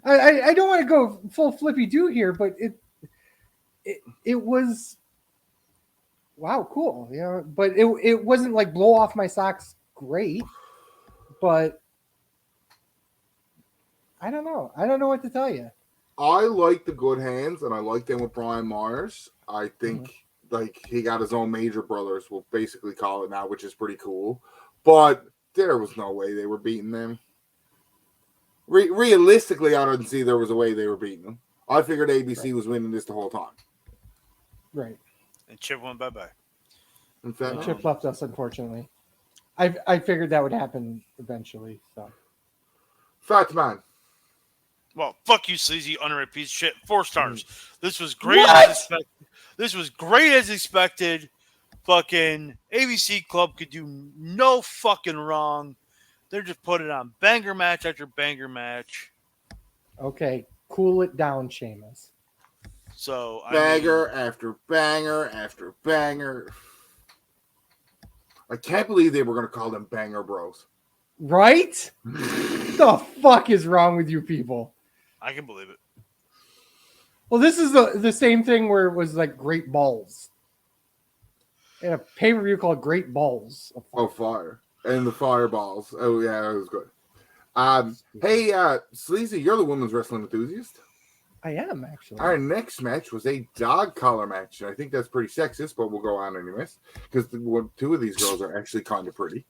I don't want to go full flippy do here, but it was wow, cool. You know, but it wasn't like blow off my socks great, but I don't know. I don't know what to tell you. I like the good hands, and I like them with Brian Myers. I think like he got his own Major Brothers, we'll basically call it now, which is pretty cool. But there was no way they were beating them. Realistically, I didn't see there was a way they were beating them. I figured ABC was winning this the whole time. Right. And Chip went bye-bye. In fact, Chip left us, unfortunately. I figured that would happen eventually. So, Fatman. Well, fuck you, sleazy, underrated piece of shit. 4 stars. This was great as expected. This was great as expected. Fucking ABC Club could do no fucking wrong. They're just putting on banger match after banger match. okay, cool it down, Seamus. So Banger after banger after banger. I can't believe they were going to call them Banger Bros. Right? The fuck is wrong with you people? I can believe it. Well, this is the same thing where it was like Great Balls. In a pay-per-view called Great Balls. Oh, fire. And the Fireballs. Oh, yeah, that was good. Hey, Sleazy, you're the women's wrestling enthusiast. I am, actually. Our next match was a dog collar match. I think that's pretty sexist, but we'll go on anyways. Because 2 of these girls are actually kind of pretty.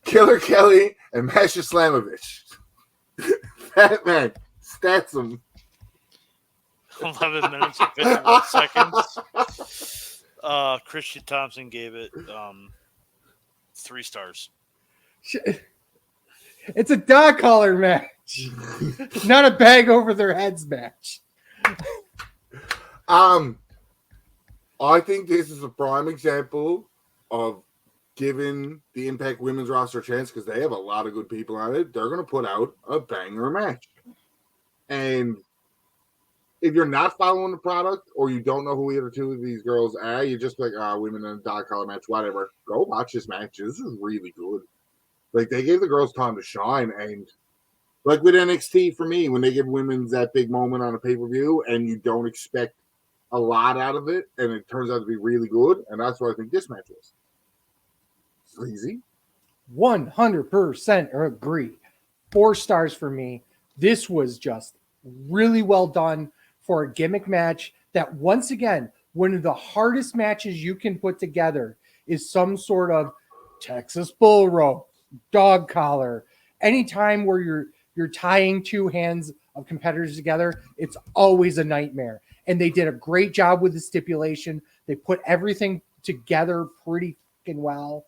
Killer Kelly and Masha Slamovich. Fatman, stats them. 11 minutes and 51 seconds. Christian Thompson gave it 3 stars. It's a dog collar match, not a bag over their heads match. I think this is a prime example of giving the Impact women's roster a chance because they have a lot of good people on it. They're going to put out a banger match. And if you're not following the product or you don't know who either 2 of these girls are, you're just like, women in a dog collar match, whatever. Go watch this match. This is really good. Like, they gave the girls time to shine. And like with NXT, for me, when they give women's that big moment on a pay-per-view and you don't expect a lot out of it, and it turns out to be really good, and that's what I think this match was. Sleazy? 100% agree. 4 stars for me. This was just really well done for a gimmick match that, once again, one of the hardest matches you can put together is some sort of Texas bull rope, dog collar. Anytime where you're tying 2 hands of competitors together, it's always a nightmare. And they did a great job with the stipulation. They put everything together pretty fucking well.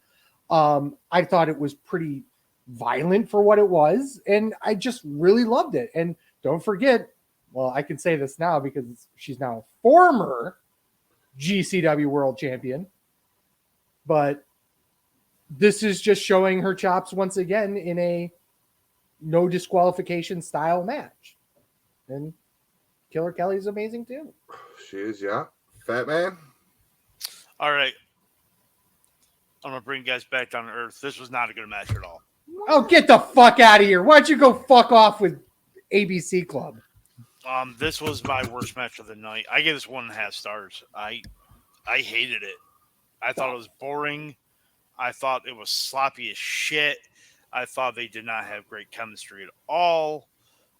I thought it was pretty violent for what it was, and I just really loved it. And don't forget, well, I can say this now because she's now a former GCW World Champion, but this is just showing her chops once again in a no disqualification style match. And Killer Kelly's amazing too. She is, yeah. Fatman? All right. I'm going to bring you guys back down to earth. This was not a good match at all. Oh, get the fuck out of here. Why don't you go fuck off with ABC Club? This was my worst match of the night. I gave this 1.5 stars. I hated it. I thought it was boring. I thought it was sloppy as shit. I thought they did not have great chemistry at all.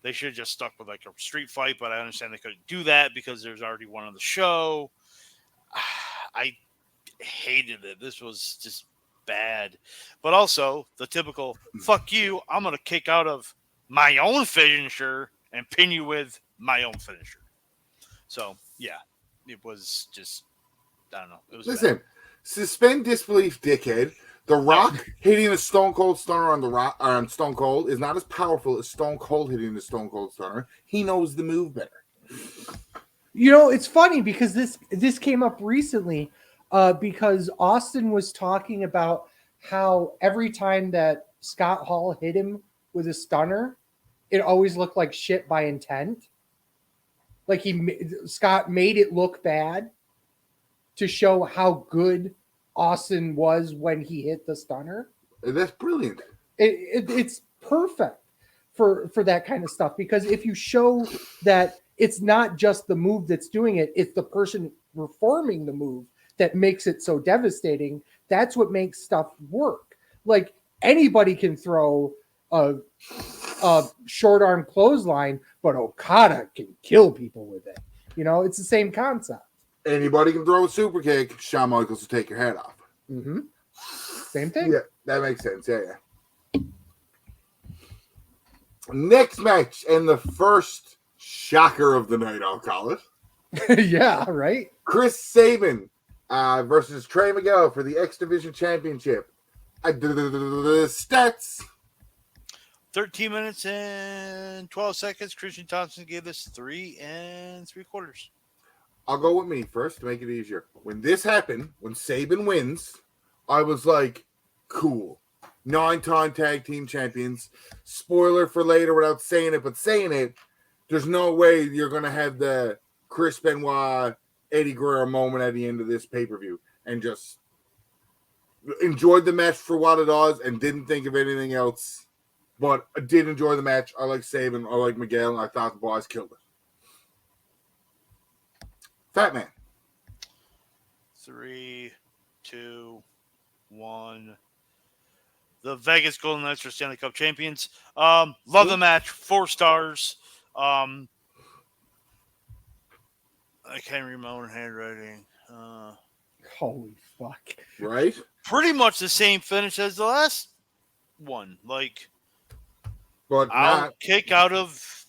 They should have just stuck with like a street fight, but I understand they couldn't do that because there's already one on the show. I hated it. This was just bad. But also the typical, fuck you, I'm going to kick out of my own finisher and pin you with my own finisher. So, yeah, it was just, I don't know. It was Listen, bad. Suspend disbelief, dickhead. The Rock hitting a Stone Cold Stunner on the Rock on Stone Cold is not as powerful as Stone Cold hitting the Stone Cold Stunner. He knows the move better. You know, it's funny because this came up recently because Austin was talking about how every time that Scott Hall hit him with a stunner, it always looked like shit by intent. Like Scott made it look bad to show how good Austin was when he hit the stunner. That's brilliant. It's perfect for that kind of stuff, because if you show that it's not just the move that's doing it, it's the person performing the move that makes it so devastating. That's what makes stuff work. Like, anybody can throw a short arm clothesline, but Okada can kill people with it. You know, it's the same concept. Anybody can throw a super kick. Shawn Michaels will take your head off. Mm-hmm. Same thing. Yeah, that makes sense. Yeah. Next match, and the first shocker of the night, I'll call it. Yeah, right? Chris Sabin versus Trey Miguel for the X Division Championship. Stats. 13 minutes and 12 seconds. Christian Thompson gave this 3 3/4. I'll go with me first to make it easier. When this happened, when Sabin wins, I was like, cool. 9-time tag team champions. Spoiler for later without saying it, but saying it, there's no way you're going to have the Chris Benoit, Eddie Guerrero moment at the end of this pay-per-view. And just enjoyed the match for what it was and didn't think of anything else. But I did enjoy the match. I like Sabin. I like Miguel. And I thought the boys killed it. Fat Man. 3, 2, 1. The Vegas Golden Knights are Stanley Cup champions. Love the match. 4 stars. I can't read my own handwriting. Holy fuck. Right? Pretty much the same finish as the last one. Like, But I'll kick out of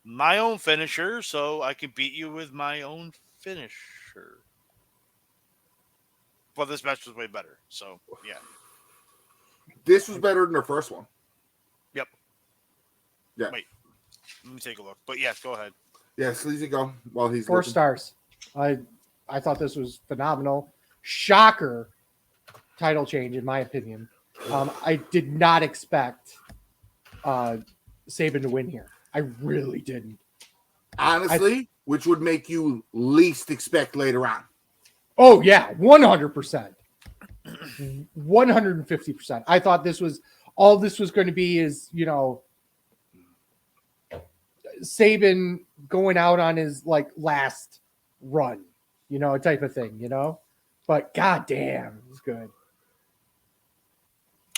my own finisher so I can beat you with my own finisher. But this match was way better. So, yeah. This was better than the first one. Yep. Yeah. Wait. Let me take a look. But, yes, go ahead. Yeah, Sleazy, go while he's 4 looking. stars. I thought this was phenomenal. Shocker title change, in my opinion. I did not expect Sabin to win here. I really didn't. Honestly, which would make you least expect later on. Oh, yeah, 100%. 150%. I thought this was all this was going to be is, you know, Sabin going out on his like last run, you know, type of thing, you know. But goddamn, it was good.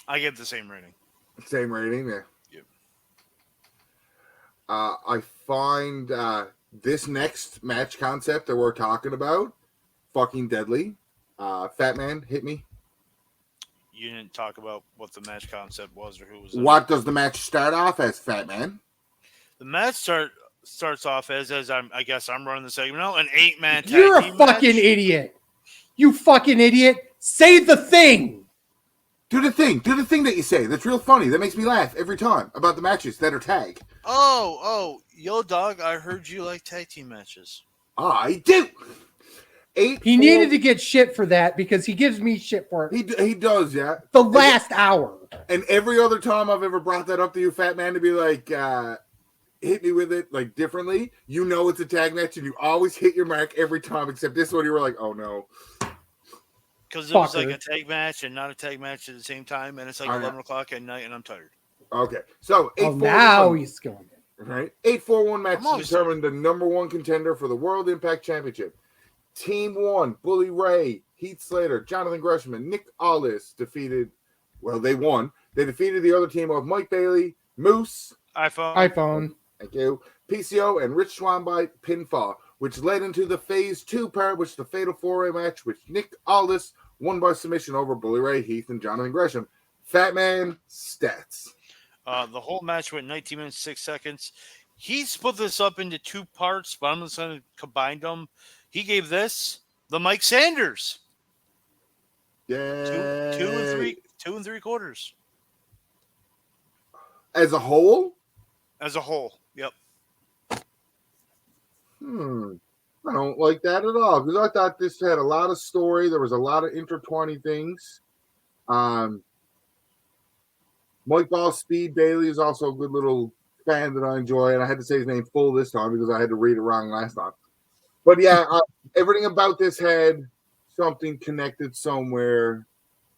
I get the same rating. Same rating, yeah. Yep. I find this next match concept that we're talking about fucking deadly. Fat Man, hit me. You didn't talk about what the match concept was or who was. What does the match start off as, Fat Man? The match starts off as I guess I'm running the segment now, an 8-man tag You're a team fucking match. idiot. You fucking idiot. Say the thing. Do the thing. Do the thing that you say. That's real funny. That makes me laugh every time about the matches that are tag. Oh, yo, dog, I heard you like tag team matches. I do. He needed to get shit for that because he gives me shit for it. He does, yeah. The last hour. And every other time I've ever brought that up to you, Fat Man, to be like, hit me with it like differently. You know it's a tag match, and you always hit your mark every time. Except this one, you were like, "Oh no," because it was like a tag match and not a tag match at the same time, and it's like 11 o'clock at night, and I'm tired. Okay, so now he's going in. Right, 8-4-1 match to determine the number 1 contender for the World Impact Championship. Team 1: Bully Ray, Heath Slater, Jonathan Gresham, and Nick Aldis defeated. Well, they won. They defeated the other team of Mike Bailey, Moose, iPhone. Thank you. PCO and Rich Swann by pinfall, which led into the Phase 2 part, which the Fatal 4-Way match, which Nick Aldis won by submission over Bully Ray, Heath, and Jonathan Gresham. Fat Man, stats. The whole match went 19 minutes, 6 seconds. He split this up into 2 parts, but I'm just going to combine them. He gave this the Mike Sanders. Yeah. 2 and 3/4. As a whole? As a whole, yep. I don't like that at all because I thought this had a lot of story. There was a lot of intertwining things. Mike Ball Speed Bailey is also a good little fan that I enjoy, and I had to say his name full this time because I had to read it wrong last time. But yeah, everything about this had something connected somewhere.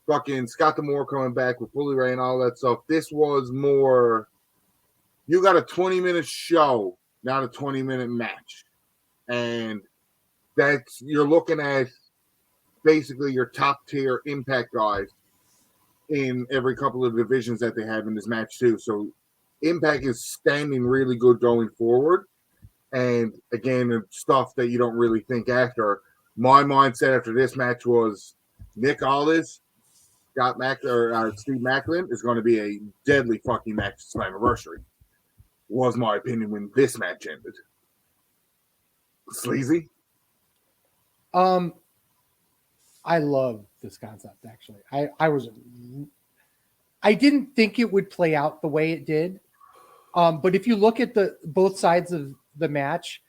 Fucking Scott D'Amore coming back with Bully Ray and all that stuff. This was more, you got a 20-minute show, not a 20-minute match. And that's, you're looking at basically your top tier Impact guys in every couple of divisions that they have in this match too. So Impact is standing really good going forward. And again, the stuff that you don't really think after. My mindset after this match was Nick Aldis, Steve Macklin is going to be a deadly fucking match at Slammiversary. Was my opinion when this match ended. Sleazy? I love this concept, actually. I didn't think it would play out the way it did. But if you look at both sides of the match,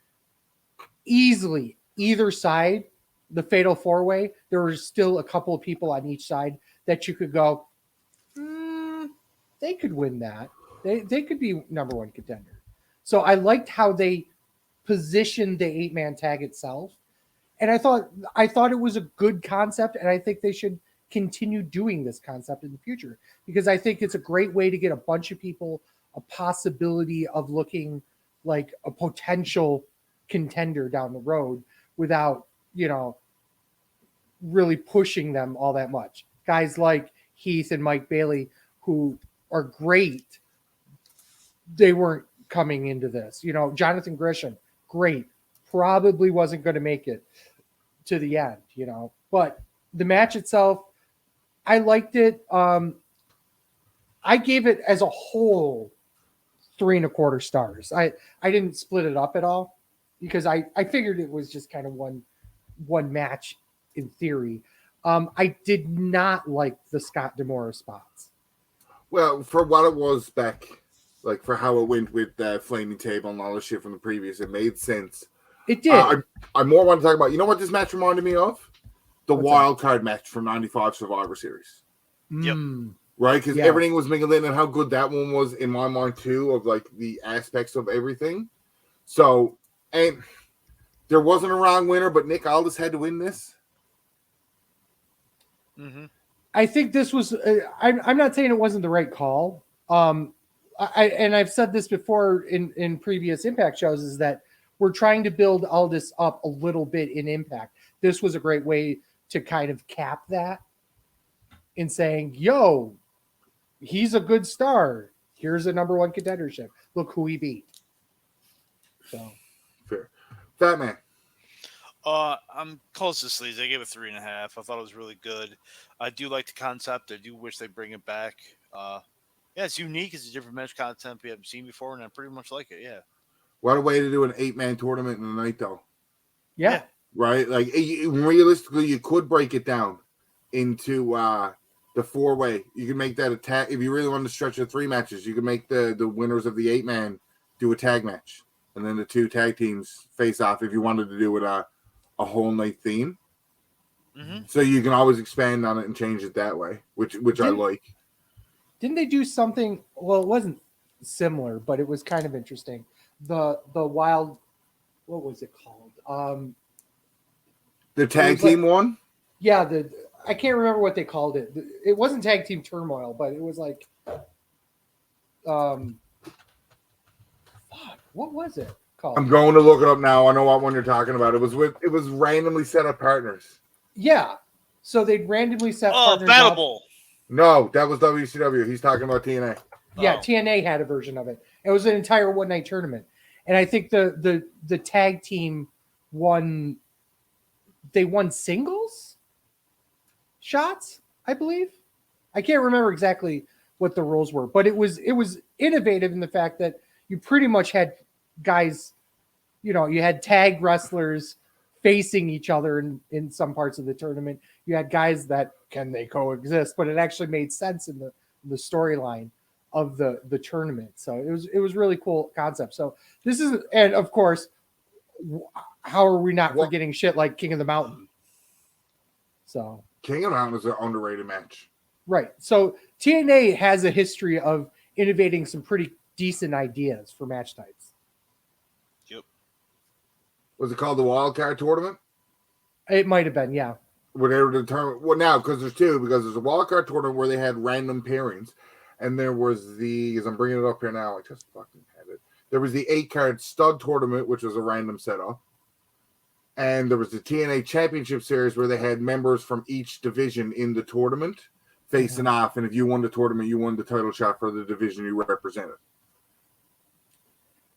easily either side, the fatal four-way, there were still a couple of people on each side that you could go, they could win that. They could be number one contender. So I liked how they positioned the 8-man tag itself. And I thought it was a good concept, and I think they should continue doing this concept in the future, because I think it's a great way to get a bunch of people a possibility of looking like a potential contender down the road without, really pushing them all that much. Guys like Heath and Mike Bailey, who are great, they weren't coming into this. Jonathan Gresham, great, probably wasn't going to make it to the end, but the match itself, I liked it. I gave it as a whole 3.25 stars. I didn't split it up at all because I figured it was just kind of one match in theory. I did not like the Scott D'Amore spots. Well, for what it was back, like for how it went with that flaming table and all the shit from the previous, it made sense. It did. I more want to talk about, you know what this match reminded me of? The What's wild card match from 95 Survivor Series. Yep. Right? Because everything was mingled in, and how good that one was in my mind too, of like the aspects of everything. So, and there wasn't a wrong winner, but Nick Aldis had to win this. Mm-hmm. I think this was, I'm not saying it wasn't the right call. I've said this before in previous Impact shows, is that we're trying to build all this up a little bit in Impact. This was a great way to kind of cap that in saying, yo, he's a good star. Here's a number one contendership. Look who he beat. So fair. Fatman. I'm close to Sleazy. I gave it 3.5. I thought it was really good. I do like the concept. I do wish they bring it back. Yeah, it's unique. It's a different match content we haven't seen before, and I pretty much like it. Yeah. What a way to do an 8-man tournament in a night, though. Yeah. Right? Like, realistically, you could break it down into the 4-way. You can make that a tag. If you really want to stretch the 3 matches, you can make the winners of the 8-man do a tag match. And then the 2 tag teams face off if you wanted to do it a whole night theme. Mm-hmm. So you can always expand on it and change it that way, which I like. Didn't they do something? Well, it wasn't similar, but it was kind of interesting. The wild, what was it called? The tag team one? Yeah, I can't remember what they called it. It wasn't tag team turmoil, but it was like, fuck, what was it called? I'm going to look it up now. I know what one you're talking about. It was randomly set up partners. Yeah, so they'd randomly set partners Battle up. Bowl. No, that was WCW. He's talking about TNA. Yeah, TNA had a version of it. It was an entire one-night tournament, and I think the tag team won. They won singles shots, I believe. I can't remember exactly what the rules were, but it was innovative in the fact that you pretty much had guys, you had tag wrestlers facing each other in some parts of the tournament. You had guys that can they coexist, but it actually made sense in the storyline of the tournament. So it was really cool concept. So this is, and of course, how are we not forgetting shit like King of the Mountain? So King of the Mountain is an underrated match. Right. So TNA has a history of innovating some pretty decent ideas for match types. Yep. Was it called the Wild Card Tournament? It might have been, yeah. When they were determined, well, now because there's two, because there's a wildcard tournament where they had random pairings, and there was the, as I'm bringing it up here now, I just fucking had it. There was the 8-card stud tournament, which was a random setup, and there was the TNA Championship Series where they had members from each division in the tournament facing off, and if you won the tournament, you won the title shot for the division you represented.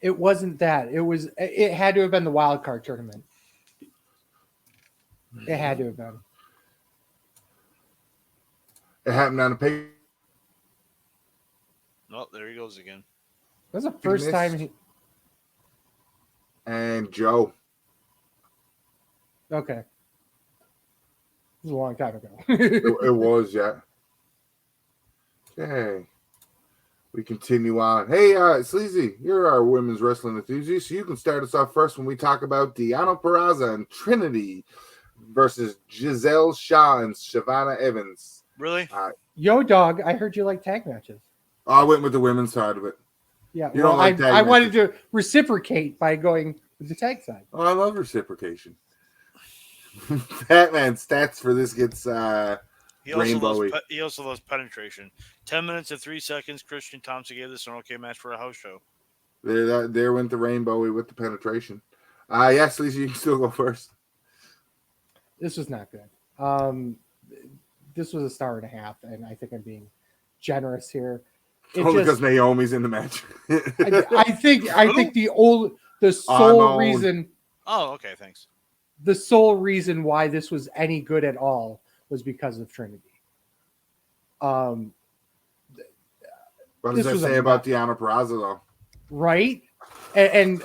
It wasn't that. It had to have been the wild card tournament. It had to have been. It happened on the paper. Oh, there he goes again. That was the first time he. And Joe. Okay. It was a long time ago. It was, yeah. Okay. We continue on. Hey, Sleazy, you're our women's wrestling enthusiast, so you can start us off first when we talk about Deonna Purrazzo and Trinity versus Giselle Shaw and Shavana Evans. Really? Yo, dog, I heard you like tag matches. I went with the women's side of it. Yeah, You don't like tag I wanted matches. to reciprocate by going with the tag side. Oh, I love reciprocation. Batman stats for this gets He also, rainbowy. loves penetration. 10 minutes and 3 seconds. Christian Thompson gave this an okay match for a house show. There went the rainbowy with the penetration. Yes, Lisa, you can still go first. This was not good. This was a star and a half, and I think I'm being generous here. Only because Naomi's in the match. I think the sole reason. Oh, okay, thanks. The sole reason why this was any good at all was because of Trinity. What does that say about Deonna Purrazzo, though? Right? And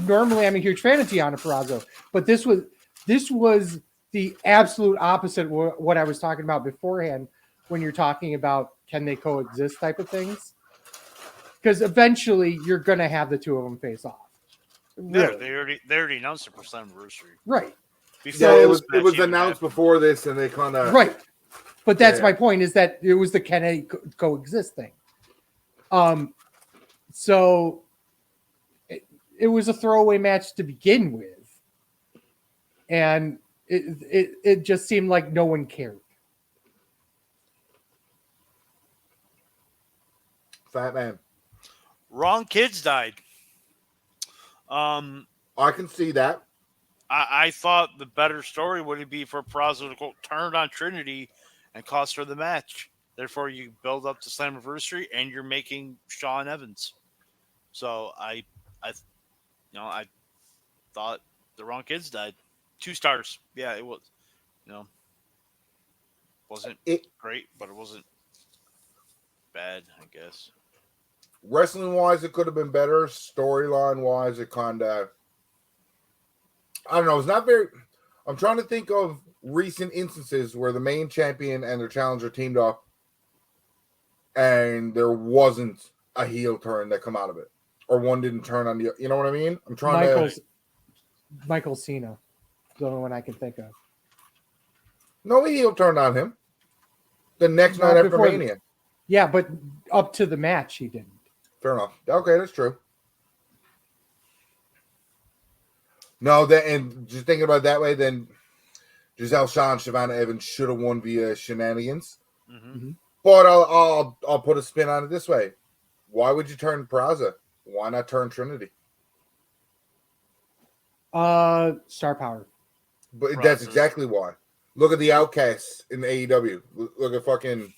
normally I'm a huge fan of Deonna Purrazzo, but this was the absolute opposite of what I was talking about beforehand when you're talking about can they coexist type of things. Because eventually you're going to have the two of them face off. Really. They already announced the first anniversary. Right. Before it was announced before this, and they kind of right. But that's my point, is that it was the can they coexist thing. So it was a throwaway match to begin with, and it just seemed like no one cared. Fat Man. Wrong kids died. I can see that. I thought the better story would be for Purrazzo to go turn on Trinity and cost her the match. Therefore, you build up to Slammiversary and you're making Shawn Evans. So I thought the wrong kids died. 2 stars. Yeah, it was. Wasn't great, but it wasn't bad, I guess. Wrestling wise, it could have been better. Storyline wise, it kind of. I don't know. It's not very. I'm trying to think of recent instances where the main champion and their challenger teamed up, and there wasn't a heel turn that come out of it, or one didn't turn on the. You know what I mean? I'm trying Michael Cena, the only one I can think of. No heel turned on him. The next night after Mania. Yeah, but up to the match, he didn't. Fair enough. Okay, that's true. No, and just thinking about it that way, then Giselle Shaw and Shavana Evans should have won via shenanigans. Mm-hmm. But I'll put a spin on it this way: why would you turn Purrazzo? Why not turn Trinity? Star power. But that's exactly why. Look at the Outcasts in AEW. Look at fucking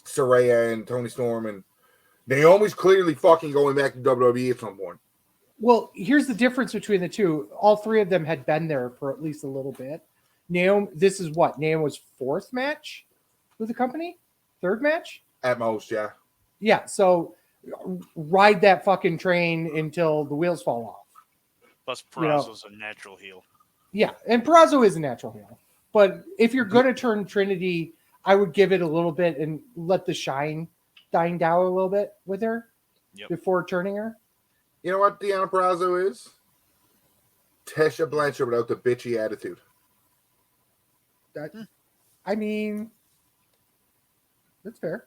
Saraya and Tony Storm, and Naomi's clearly fucking going back to WWE at some point. Well, here's the difference between the two. All 3 of them had been there for at least a little bit. Naomi, this is what? Naomi's 4th match with the company? 3rd match? At most, yeah. Yeah, so ride that fucking train until the wheels fall off. Plus, Purrazzo's a natural heel. Yeah, and Purrazzo is a natural heel. But if you're going to turn Trinity, I would give it a little bit and let the shine dying down a little bit with her before turning her. You know what Deonna Purrazzo is? Tesha Blanchard without the bitchy attitude. I mean, that's fair.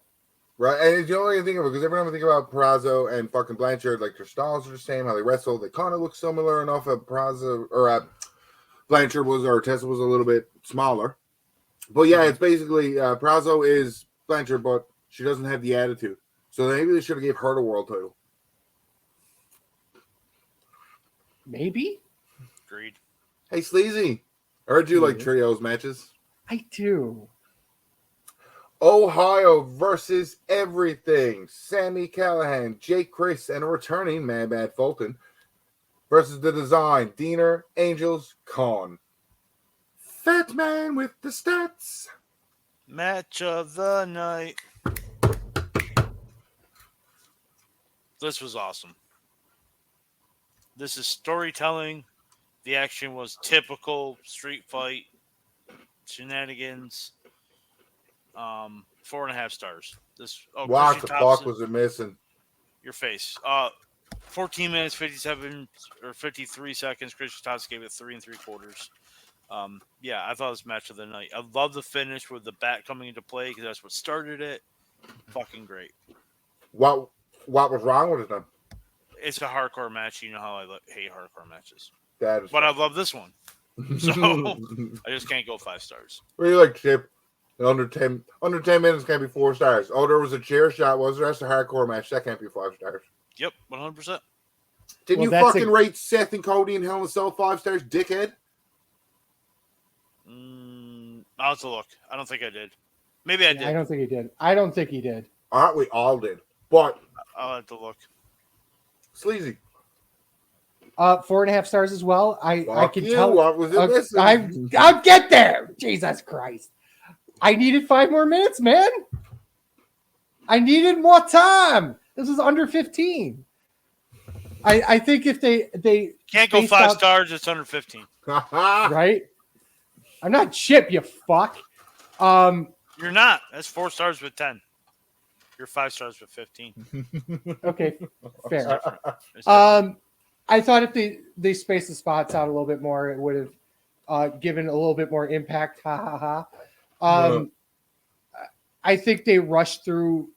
Right, and it's the only thing I think of, because every time I think about Purrazzo and fucking Blanchard, like their styles are the same, how they wrestle, they kind of look similar enough. Purrazzo or Blanchard was, or Tessa was a little bit smaller. But yeah, it's basically Prazo is Blanchard, but she doesn't have the attitude. So maybe they should have gave her the world title. Maybe. Agreed. Hey, Sleazy, I heard you like trios matches. I do. Ohio versus everything. Sammy Callahan, Jake Chris, and a returning Mad Mad Fulton versus the Design, Diener, Angels, Khan. Fat Man with the stats. Match of the night. This was awesome. This is storytelling. The action was typical street fight shenanigans. 4.5 stars. This What the fuck was it missing? Your face. 14 minutes, 57 or 53 seconds. Christian Thompson gave it 3 3/4. Yeah, I thought it was match of the night. I love the finish with the bat coming into play because that's what started it. Fucking great. What was wrong with it then? It's a hardcore match. You know how I hate hardcore matches. But I love this one. So I just can't go 5 stars. Really like Chip. Under 10 minutes can't be 4 stars. Oh, there was a chair shot. Was the rest a hardcore match? That can't be 5 stars. Yep, 100%. Didn't you fucking rate Seth and Cody and Hell in a Cell 5 stars, dickhead? I'll have to look. I don't think I did. Maybe I did. I don't think he did. I don't think he did. Aren't we all did? But I'll have to look. Sleazy. 4.5 stars as well. I can tell. What was it missing? I'll get there. Jesus Christ. I needed 5 more minutes, man. I needed more time. This was under 15. I think if they can't go 5 stars, it's under 15. Right? I'm not Chip, you fuck. You're not. That's 4 stars with 10. You're 5 stars with 15. Okay, fair. I thought if they spaced the spots out a little bit more, it would have given a little bit more impact. Ha ha ha. I think they rushed through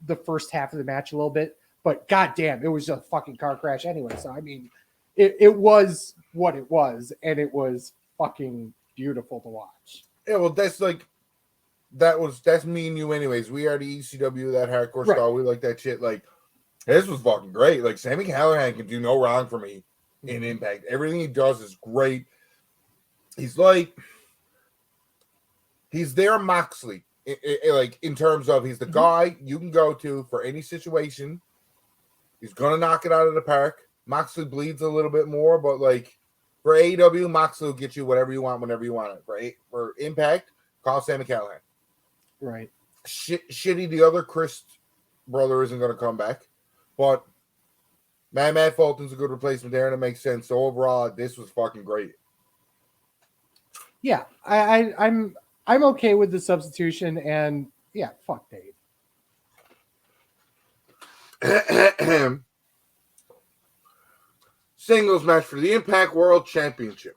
the first half of the match a little bit, but goddamn, it was a fucking car crash anyway. So I mean, it was what it was, and it was fucking beautiful to watch. Yeah, well, that's me and you anyways. We are the ECW, that hardcore style. We like that shit. Like, this was fucking great. Like, Sammy Callahan can do no wrong for me in Impact. Everything he does is great. He's their Moxley. Like, in terms of he's the guy you can go to for any situation. He's gonna knock it out of the park. Moxley bleeds a little bit more, but like for AEW, Moxley will get you whatever you want whenever you want it. For Impact, call Sammy Callahan. Right. Shitty, the other Chris brother isn't gonna come back, but Matt Fulton's a good replacement there, and it makes sense. So overall, this was fucking great. Yeah, I'm okay with the substitution, and yeah, fuck Dave. Singles match for the Impact World Championship.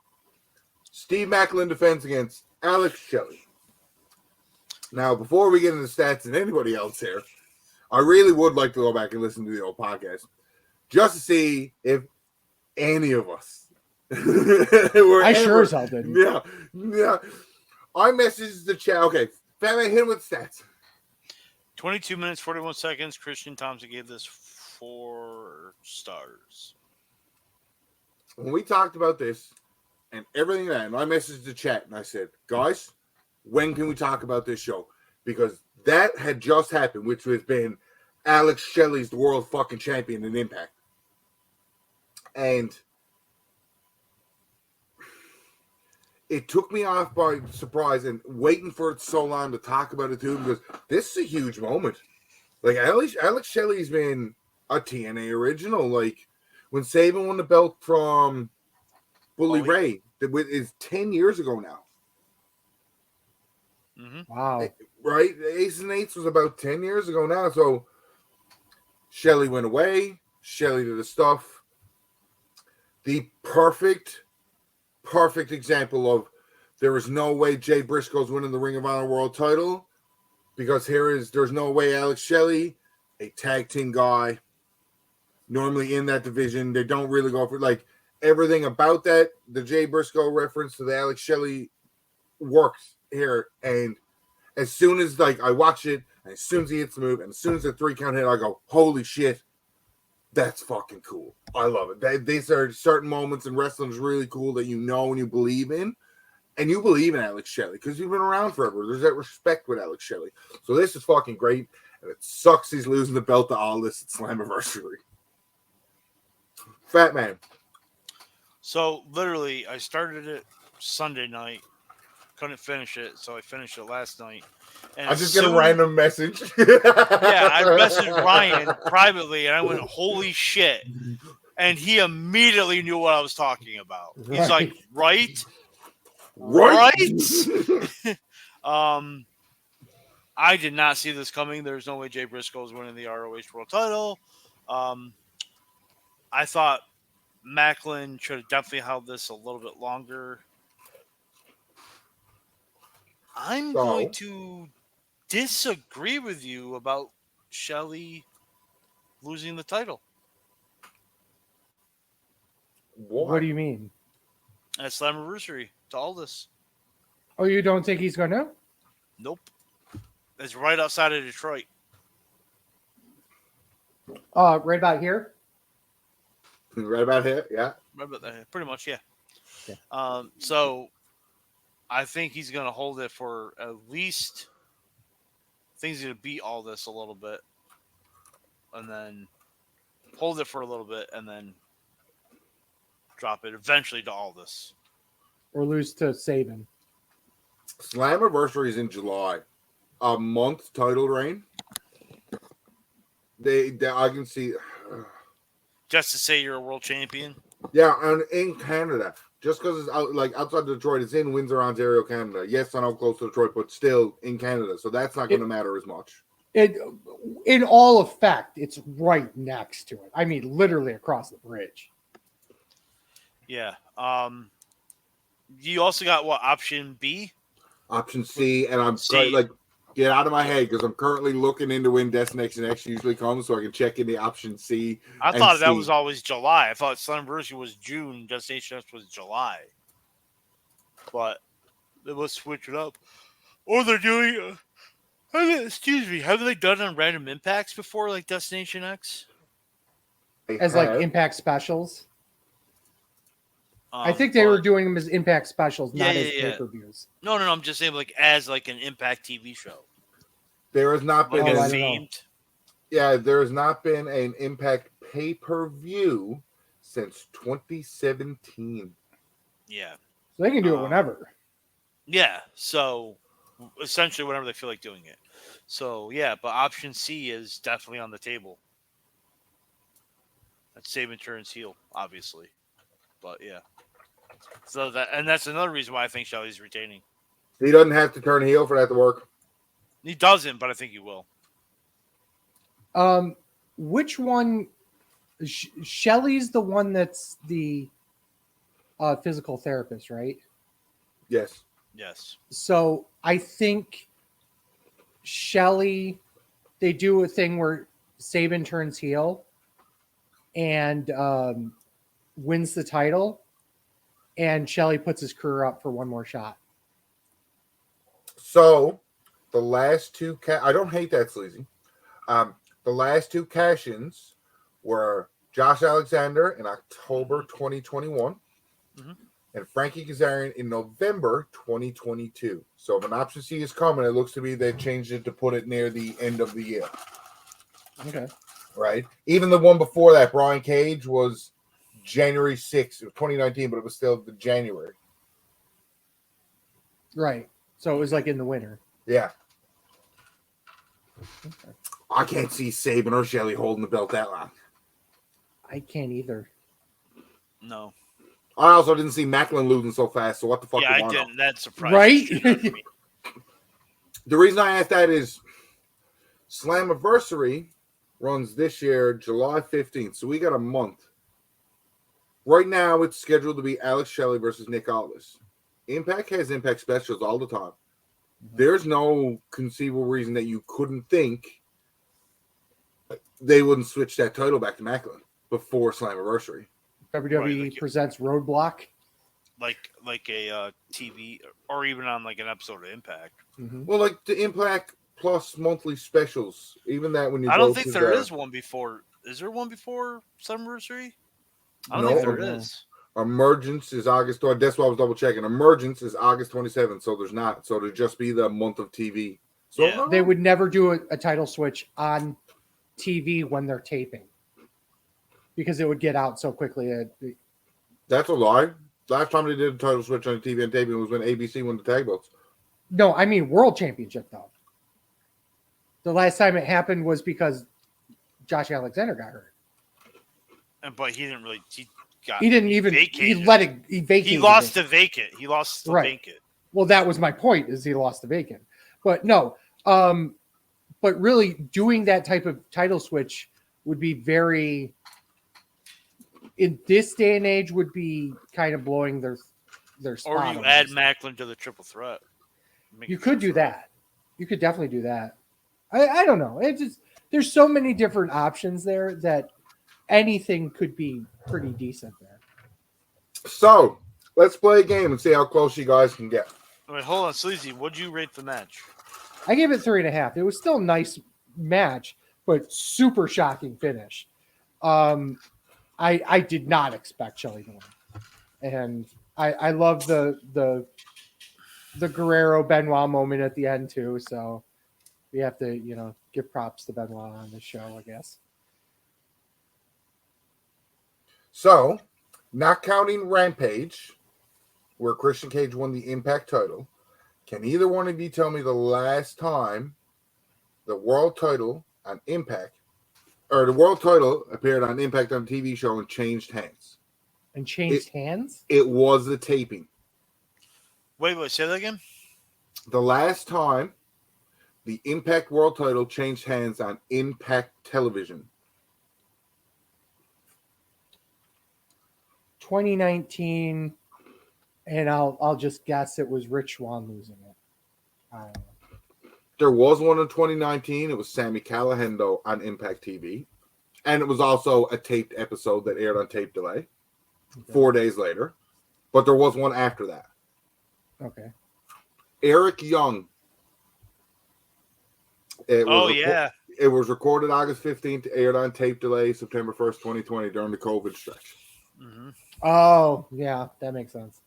Steve Macklin defends against Alex Shelley. Now, before we get into stats and anybody else here, I really would like to go back and listen to the old podcast just to see if any of us I sure as hell didn't. Yeah. I messaged the chat. Okay, Fatman, hit him with stats. 22 minutes, 41 seconds. Christian Thompson gave this 4 stars. When we talked about this and everything that, and I messaged the chat and I said, guys, when can we talk about this show? Because that had just happened, which has been Alex Shelley's the world fucking champion in Impact. And it took me off by surprise and waiting for it so long to talk about it too, because this is a huge moment. Like, Alex Shelley's been a TNA original. Like, when Saban won the belt from Bully Ray, that is 10 years ago now. Mm-hmm. Wow. Right? Ace and Eights was about 10 years ago now. So Shelley went away. Shelley did the stuff. The perfect example of there is no way Jay Briscoe's winning the Ring of Honor World title, because there's no way Alex Shelley, a tag team guy, normally in that division, they don't really go for, like, everything about that, the Jay Briscoe reference to the Alex Shelley works here, and as soon as like I watch it, and as soon as he hits the move, and as soon as the 3 count hit, I go, "Holy shit, that's fucking cool!" I love it. These are certain moments in wrestling is really cool that you know and you believe in, and you believe in Alex Shelley because you've been around forever. There's that respect with Alex Shelley. So this is fucking great, and it sucks he's losing the belt to Aldis at Slammiversary. Fat Man. So literally, I started it Sunday night, couldn't finish it, so I finished it last night. And I just get a random message. Yeah, I messaged Ryan privately, and I went, "Holy shit!" And he immediately knew what I was talking about. He's like, "Right, right." I did not see this coming. There's no way Jay Briscoe is winning the ROH World Title. I thought Macklin should have definitely held this a little bit longer. I'm going to disagree with you about Shelley losing the title. What do you mean? At Slammiversary to Aldis. Oh, you don't think he's going to? Nope. It's right outside of Detroit. Right about here? Right about here, yeah. Right about that, pretty much, yeah. Okay. So I think he's going to hold it for at least. I think he's going to beat Aldis a little bit, and then hold it for a little bit, and then drop it eventually to Aldis. Or lose to Saban. Slammiversary is in July. A month title reign. They I can see. Just to say you're a world champion. Yeah, and in Canada, just because it's out like outside Detroit, it's in Windsor, Ontario, Canada. Yes, I know close to Detroit, but still in Canada, so that's not going to matter as much. In all effect, it's right next to it. I mean, literally across the bridge. Yeah. You also got what, option B? Option C, and I'm C. like, get out of my head because I'm currently looking into when Destination X usually comes, so I can check in the option C. I thought that was always July. I thought Slammiversary was June, Destination X was July. But they must switch it up. Or they're doing. Excuse me. Haven't they done on Random Impacts before, like Destination X? As like Impact specials? I think they were doing them as Impact specials, not as pay-per-views. No. I'm just saying, like, as like an Impact TV show. There has not been themed. Yeah, there has not been an Impact pay-per-view since 2017. Yeah. So they can do it whenever. Yeah. So essentially whenever they feel like doing it. So yeah, but option C is definitely on the table. That's Saban turns heel, obviously. But yeah. So that's another reason why I think Shelley's retaining. He doesn't have to turn heel for that to work. He doesn't, but I think he will. Which one? Shelley's the one that's the physical therapist, right? Yes. Yes. So I think Shelley, they do a thing where Saban turns heel and wins the title, and Shelley puts his career up for one more shot. So the last two I don't hate that, Sleazy. The last two cash-ins were Josh Alexander in October 2021 and Frankie Kazarian in November 2022. So if an option C is coming, it looks to be they changed it to put it near the end of the year. Okay. Right? Even the one before that, Brian Cage, was January 6th of 2019, but it was still the January. Right. So it was like in the winter. Yeah. Okay. I can't see Saban or Shelley holding the belt that long. I can't either. No. I also didn't see Macklin losing so fast, so what the fuck? Yeah, I didn't. That surprised right? me. The reason I asked that is Slammiversary runs this year, July 15th, so we got a month. Right now, it's scheduled to be Alex Shelley versus Nick Aldis. Impact has Impact specials all the time. There's no conceivable reason that you couldn't think they wouldn't switch that title back to Macklin before Slammiversary. WWE presents Roadblock. like a TV or even on like an episode of Impact. Mhm. Well, like the Impact Plus monthly specials, even that when you I go don't think to there the, is one before. Is there one before Summerversary? I don't No. think I there don't know. is. Emergence is August. That's why I was double checking. Emergence is August 27th, so there's not. So it'll just be the month of TV. So Yeah. They would never do a title switch on TV when they're taping because it would get out so quickly. That's a lie. Last time they did a title switch on TV and taping was when ABC won the tag belts. No, I mean World Championship though. The last time it happened was because Josh Alexander got hurt. But he didn't really. He He vacated. let it. He vacated. He lost it. to vacant. He lost to Right. vacant. Well, that was my point. Is he lost to vacant? But no. But really, doing that type of title switch would be very. In this day and age, would be kind of blowing their spot. Or you add Macklin to the triple threat. You could do that. You could definitely do that. I don't know. It just there's so many different options there that anything could be pretty decent there. So let's play a game and see how close you guys can get. Wait, hold on, Sleazy. What'd you rate the match? I gave it 3.5. It was still a nice match, but super shocking finish. I did not expect Shelley to win, and I love the Guerrero Benoit moment at the end too. So we have to give props to Benoit on the show, I guess. So, not counting Rampage, where Christian Cage won the Impact title, can either one of you tell me the last time the world title on Impact, or the world title appeared on Impact on a TV show and changed hands? And changed hands? It was the taping. Wait, say that again? The last time the Impact world title changed hands on Impact television. 2019, and I'll just guess it was Rich Swann losing it. I don't know. There was one in 2019. It was Sami Callihan, though, on Impact TV. And it was also a taped episode that aired on tape delay 4 days later. But there was one after that. Okay. Eric Young. It was recorded August 15th, aired on tape delay September 1st, 2020 during the COVID stretch. Mm-hmm. Oh, yeah, that makes sense.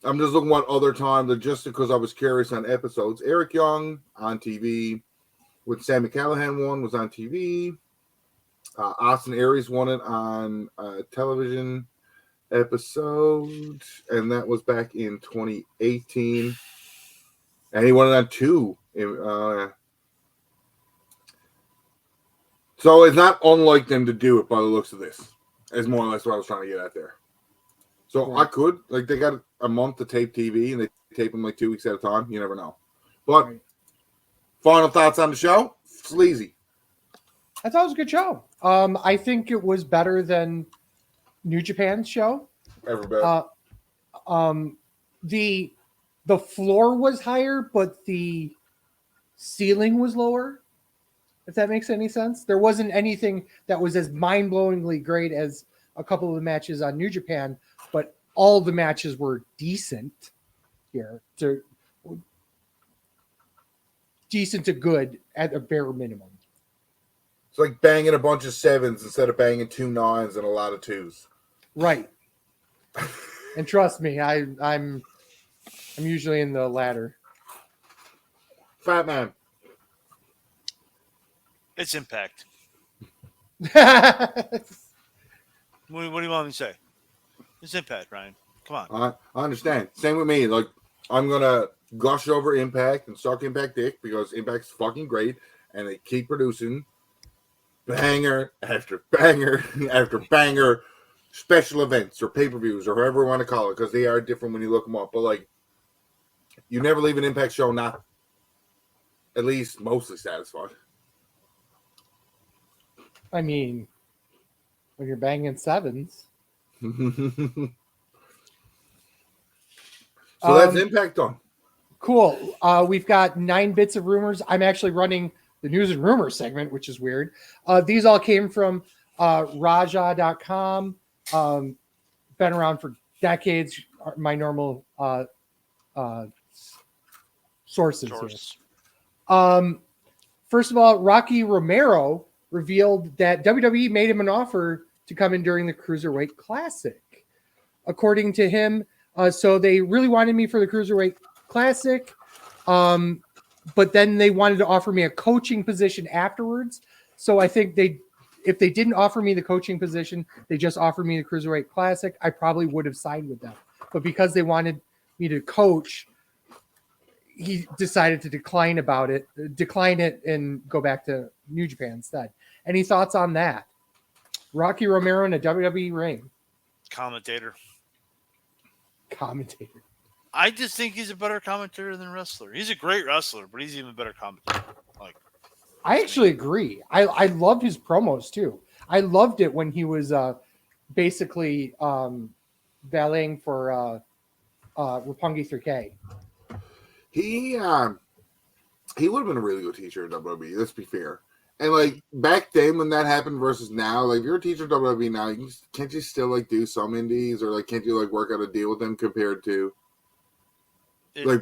I'm just looking at other times, just because I was curious on episodes. Eric Young on TV with Sami Callihan one was on TV. Austin Aries won it on a television episode, and that was back in 2018. And he won it on 2. So it's not unlike them to do it by the looks of this. Is more or less what I was trying to get at there. So Right. I could, they got a month to tape TV, and they tape them 2 weeks at a time. You never know. But Right. Final thoughts on the show? Sleazy. I thought it was a good show. I think it was better than New Japan's show. Everybody. The floor was higher, but the ceiling was lower. If that makes any sense. There wasn't anything that was as mind-blowingly great as a couple of the matches on New Japan, but all the matches were decent here. Decent to good at a bare minimum. It's like banging a bunch of 7s instead of banging 2 9s and a lot of 2s. Right. And trust me, I'm usually in the latter. Fat Man. It's Impact. What do you want me to say? It's Impact, Ryan. Come on. I understand. Same with me. Like, I'm going to gush over Impact and suck Impact dick because Impact's fucking great, and they keep producing banger after banger after banger special events or pay-per-views or however you want to call it, because they are different when you look them up. But, like, you never leave an Impact show not at least mostly satisfied. I mean, when you're banging 7s. So that's Impact done. Cool. We've got 9 bits of rumors. I'm actually running the news and rumors segment, which is weird. These all came from Raja.com. Been around for decades. my normal sources here. First of all, Rocky Romero revealed that WWE made him an offer to come in during the Cruiserweight Classic. According to him, so they really wanted me for the Cruiserweight Classic, but then they wanted to offer me a coaching position afterwards. So I think if they didn't offer me the coaching position, they just offered me the Cruiserweight Classic, I probably would have signed with them. But because they wanted me to coach, he decided to decline it and go back to New Japan instead. Any thoughts on that? Rocky Romero in a WWE ring. Commentator. I just think he's a better commentator than wrestler. He's a great wrestler, but he's even better commentator. I actually agree. I loved his promos too. I loved it when he was basically valeting for Roppongi 3K. He would have been a really good teacher at WWE. Let's be fair. And like back then when that happened versus now, like if you're a teacher at WWE now, can't you still like do some indies or like can't you like work out a deal with them compared to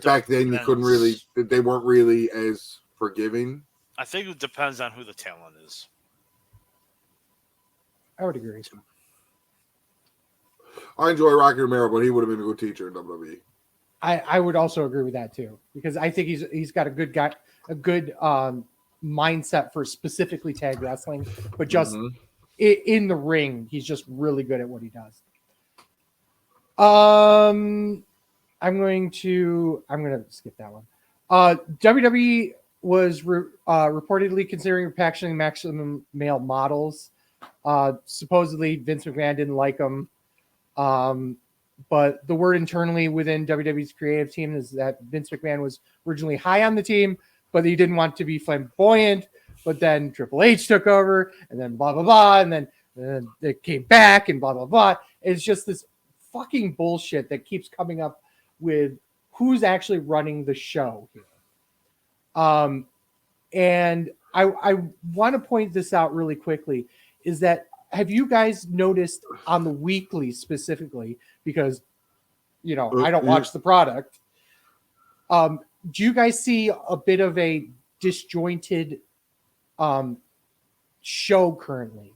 back then you couldn't really, they weren't really as forgiving. I think it depends on who the talent is. I would agree. I enjoy Rocky Romero, but he would have been a good teacher in WWE. I would also agree with that too, because I think he's got a good mindset for specifically tag wrestling, but just in the ring, he's just really good at what he does. I'm going to skip that one. WWE was reportedly considering packaging Maximum Male models. Supposedly Vince McMahon didn't like them. But the word internally within WWE's creative team is that Vince McMahon was originally high on the team, but he didn't want to be flamboyant. But then Triple H took over, and then blah, blah, blah. And then it came back and blah, blah, blah. It's just this fucking bullshit that keeps coming up with who's actually running the show here. And I want to point this out really quickly is that have you guys noticed on the weekly specifically, because, I don't watch the product. Do you guys see a bit of a disjointed show currently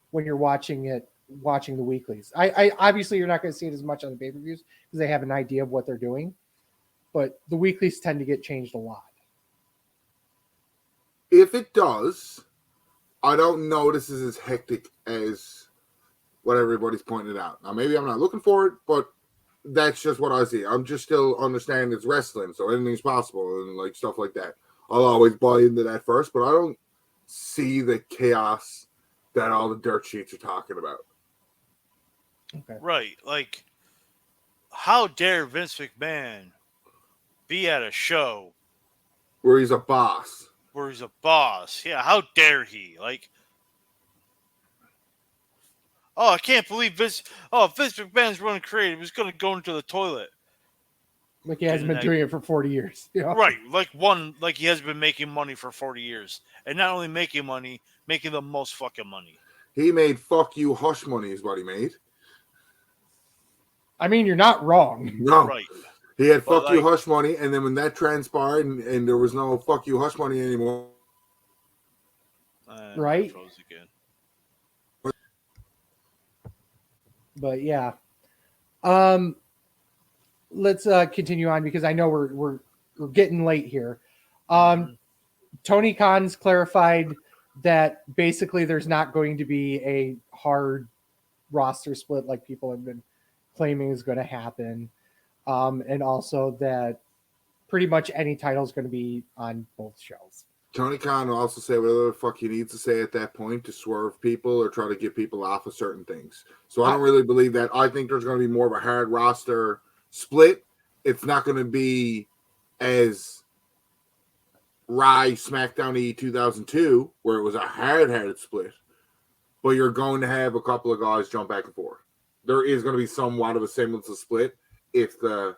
when you're watching the weeklies? I obviously you're not going to see it as much on the pay-per-views because they have an idea of what they're doing, but the weeklies tend to get changed a lot. If it does, I don't notice it's as hectic as what everybody's pointed out. Now, maybe I'm not looking for it, but that's just what I see. I'm just still understanding it's wrestling, so anything's possible and like stuff like that. I'll always buy into that first, but I don't see the chaos that all the dirt sheets are talking about. Okay. Right. Like, how dare Vince McMahon be at a show where he's a boss? Yeah, how dare he? Like, I can't believe Vince McMahon's running creative. He's going to go into the toilet. Like he hasn't been doing it for 40 years. Right. Like he has been making money for 40 years. And not only making money, making the most fucking money. He made fuck you hush money is what he made. I mean, you're not wrong. No. Right. He had fuck you hush money, and then when that transpired and there was no fuck you hush money anymore. Right. But yeah. Let's continue on because I know we're getting late here. Tony Khan's clarified that basically there's not going to be a hard roster split like people have been claiming is going to happen. And also that pretty much any title is going to be on both shows. Tony Khan will also say whatever the fuck he needs to say at that point to swerve people or try to get people off of certain things. So I don't really believe that. I think there's going to be more of a hard roster split. It's not going to be as SmackDown E 2002, where it was a hard split, but you're going to have a couple of guys jump back and forth. There is going to be somewhat of a semblance of split if the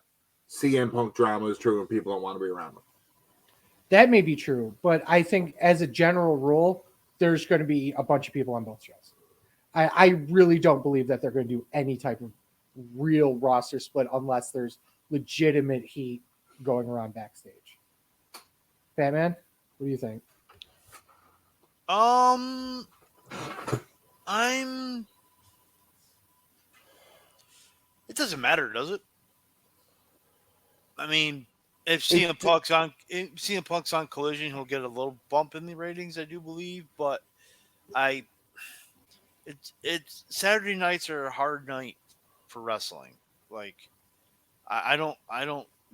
CM Punk drama is true and people don't want to be around them. That may be true, but I think as a general rule, there's going to be a bunch of people on both shows. I really don't believe that they're going to do any type of real roster split unless there's legitimate heat going around backstage. Batman, what do you think? It doesn't matter, does it? I mean, if CM Punk's on Collision, he'll get a little bump in the ratings, I do believe. But it's Saturday nights are a hard night for wrestling. Like, I don't.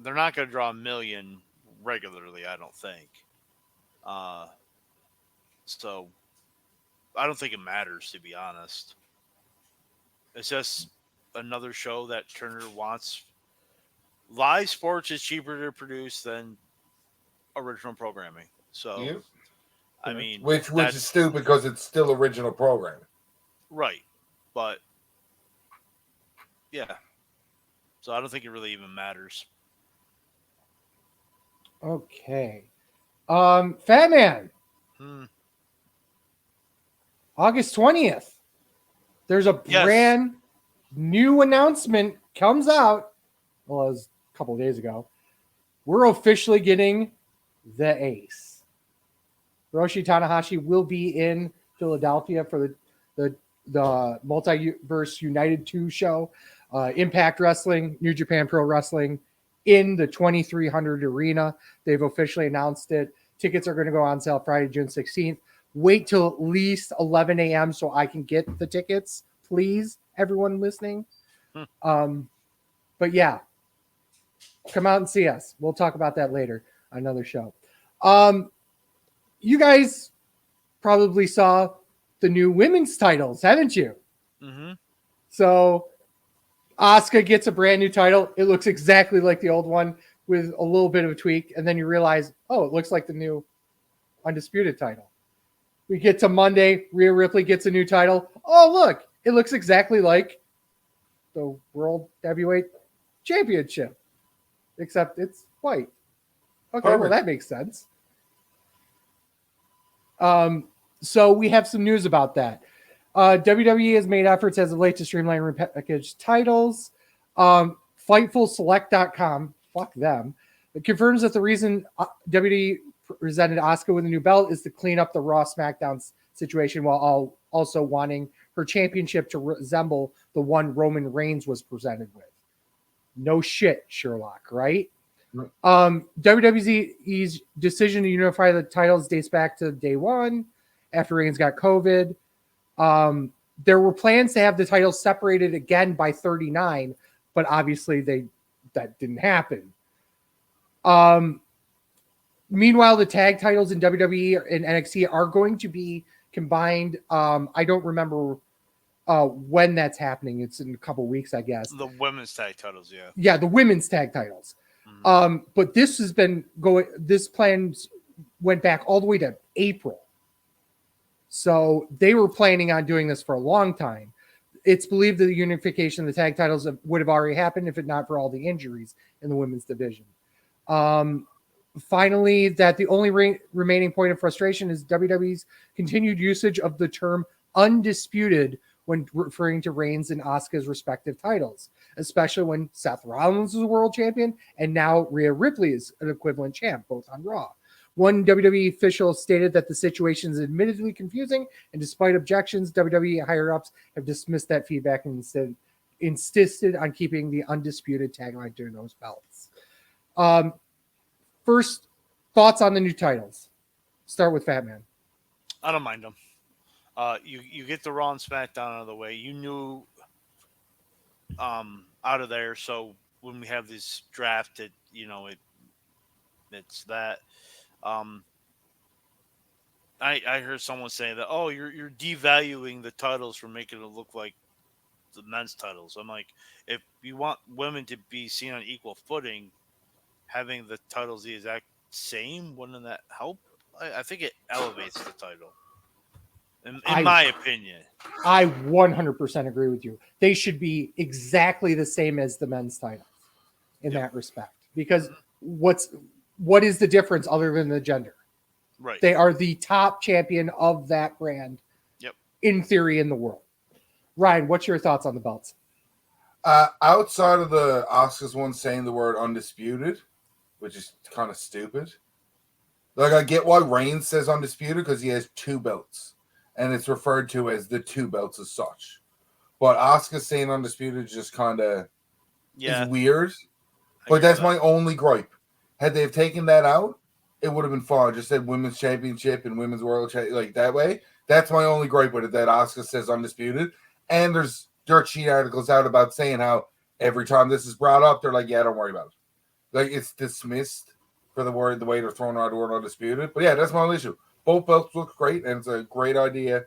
They're not going to draw 1 million regularly. I don't think. So I don't think it matters, to be honest. It's just another show that Turner wants. Live sports is cheaper to produce than original programming. So, Yeah. I mean, which is stupid because it's still original programming. Right. But, yeah. So I don't think it really even matters. Okay. Fat Man. August 20th. There's a brand new announcement comes out. Well, it was a couple of days ago. We're officially getting the Ace. Hiroshi Tanahashi will be in Philadelphia for the Multiverse United 2 show. Impact Wrestling, New Japan Pro Wrestling in the 2300 arena. They've officially announced it. Tickets are going to go on sale Friday, June 16th. Wait till at least 11 a.m. so I can get the tickets, please, everyone listening. But yeah, come out and see us. We'll talk about that later on another show. You guys probably saw the new women's titles, haven't you? Mm-hmm. So Asuka gets a brand new title. It looks exactly like the old one with a little bit of a tweak. And then you realize, oh, it looks like the new Undisputed title. We get to Monday. Rhea Ripley gets a new title. Oh, look, it looks exactly like the World Heavyweight Championship, except it's white. Okay, well, that makes sense. So we have some news about that. WWE has made efforts as of late to streamline repackaged titles. FightfulSelect.com, fuck them, it confirms that the reason WWE presented Asuka with a new belt is to clean up the Raw SmackDown situation while also wanting her championship to resemble the one Roman Reigns was presented with. No shit, Sherlock, right? WWE's decision to unify the titles dates back to day one after Reigns got COVID. There were plans to have the titles separated again by 39, but obviously that didn't happen. Meanwhile, the tag titles in WWE and NXT are going to be combined. I don't remember when that's happening. It's in a couple weeks, I guess. The women's tag titles, yeah. Yeah, the women's tag titles. Mm-hmm. But this has been going. This plan went back all the way to April. So they were planning on doing this for a long time. It's believed that the unification of the tag titles would have already happened if it not for all the injuries in the women's division. Finally, that the only remaining point of frustration is WWE's continued usage of the term undisputed when referring to Reigns and Asuka's respective titles, especially when Seth Rollins is a world champion and now Rhea Ripley is an equivalent champ, both on Raw. One WWE official stated that the situation is admittedly confusing, and despite objections, WWE higher-ups have dismissed that feedback and instead insisted on keeping the undisputed tagline during those belts. First, thoughts on the new titles. Start with Fat Man. I don't mind them. You get the Raw and SmackDown out of the way. You knew out of there, so when we have this draft, it's that. I heard someone saying that, oh, you're devaluing the titles for making it look like the men's titles. I'm like, if you want women to be seen on equal footing, having the titles the exact same, wouldn't that help? I think it elevates the title. In my opinion. I 100% agree with you. They should be exactly the same as the men's titles in that respect. Because what is the difference other than the gender? Right. They are the top champion of that brand, in theory, in the world. Ryan, what's your thoughts on the belts? Outside of the Oscars one saying the word undisputed, which is kind of stupid. Like, I get why Reigns says undisputed because he has 2 belts, and it's referred to as the 2 belts as such. But Oscar saying undisputed is just kind of is weird. But that's my only gripe. Had they have taken that out, it would have been fine. Just said women's championship and women's world like that way. That's my only gripe with it, that Oscar says undisputed. And there's dirt sheet articles out about saying how every time this is brought up, they're like, yeah, don't worry about it. Like, it's dismissed for the way they're throwing out the word undisputed. But yeah, that's my only issue. Both belts look great, and it's a great idea.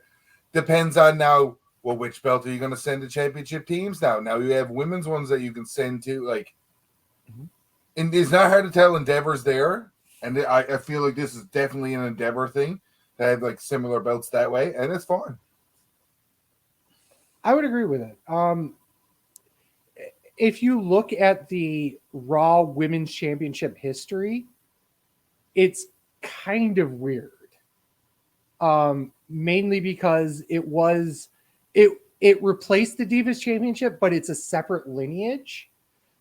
Depends on now, well, which belt are you going to send to championship teams now? Now you have women's ones that you can send to, like, and it's not hard to tell Endeavor's there. And I feel like this is definitely an Endeavor thing to have, like, similar belts that way, and it's fine. I would agree with it. If you look at the Raw Women's Championship history, it's kind of weird. Mainly because it replaced the Divas Championship, but it's a separate lineage.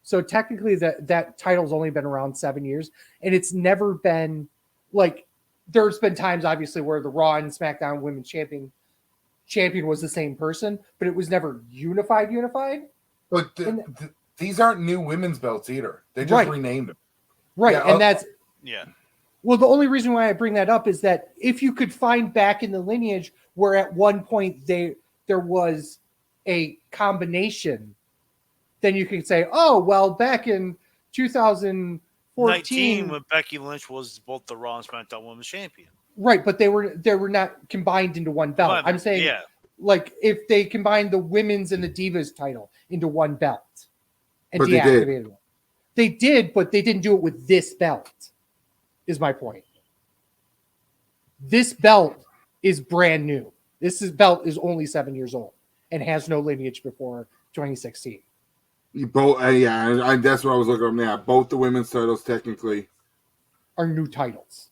So technically that title's only been around 7 years, and it's never been like, there's been times obviously where the Raw and SmackDown Women's Champion was the same person, but it was never unified. But these aren't new women's belts either. They just renamed them. Right. Yeah, and that's Yeah. Well, the only reason why I bring that up is that if you could find back in the lineage where at one point there was a combination, then you could say, oh, well, back in 2014, 19 when Becky Lynch was both the Raw and SmackDown Women's Champion. Right, but they were not combined into one belt. I'm saying, like, if they combined the women's and the Divas title into one belt and but deactivated it. They did, but they didn't do it with this belt, is my point. This belt is brand new. Belt is only 7 years old and has no lineage before 2016. Both, that's what I was looking up now. Both the women's titles technically are new titles.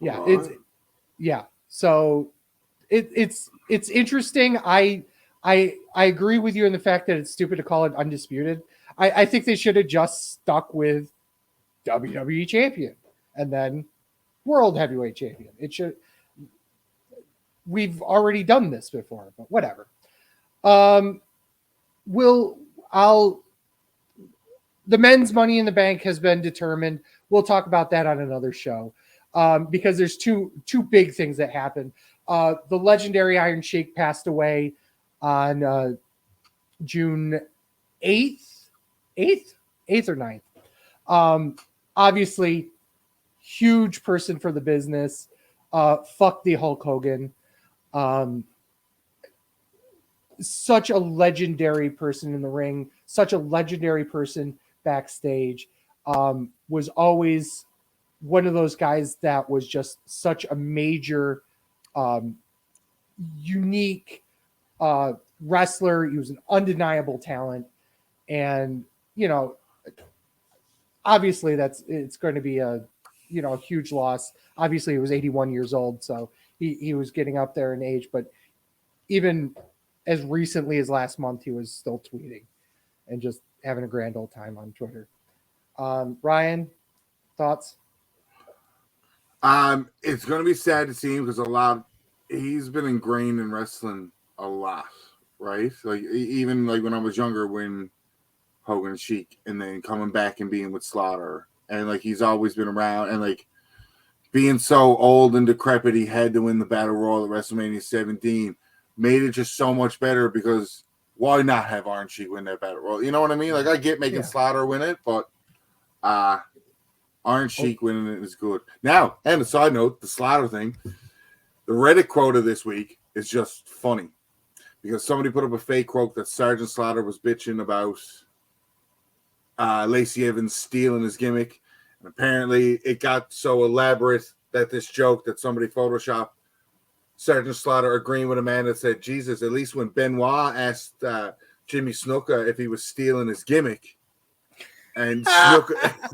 Yeah, What? So it's interesting. I agree with you in the fact that it's stupid to call it undisputed. I think they should have just stuck with WWE champion and then world heavyweight champion. We've already done this before, but whatever. The men's Money in the Bank has been determined. We'll talk about that on another show. Because there's two big things that happened. The legendary Iron Sheik passed away on June 8th or 9th. Obviously, huge person for the business. Fuck the Hulk Hogan. Such a legendary person in the ring. Such a legendary person backstage. Was always one of those guys that was just such a major, unique wrestler. He was an undeniable talent. And, obviously it's going to be a huge loss. Obviously he was 81 years old. So he was getting up there in age, but even as recently as last month, he was still tweeting and just having a grand old time on Twitter. Ryan, thoughts? It's going to be sad to see him because he's been ingrained in wrestling a lot, right? Like, even like when I was younger, when Hogan and Sheik, and then coming back and being with Slaughter, and like he's always been around, and like being so old and decrepit, he had to win the Battle Royal at WrestleMania 17, made it just so much better because why not have Iron Sheik win that Battle Royal? You know what I mean? Like, I get making Slaughter win it, but Iron Sheik winning it is good. Now, and a side note, the Slaughter thing, the Reddit quote of this week is just funny because somebody put up a fake quote that Sergeant Slaughter was bitching about Lacey Evans stealing his gimmick. And apparently it got so elaborate that this joke that somebody photoshopped Sergeant Slaughter agreeing with a man that said, Jesus, at least when Benoit asked Jimmy Snuka if he was stealing his gimmick, and Snuka...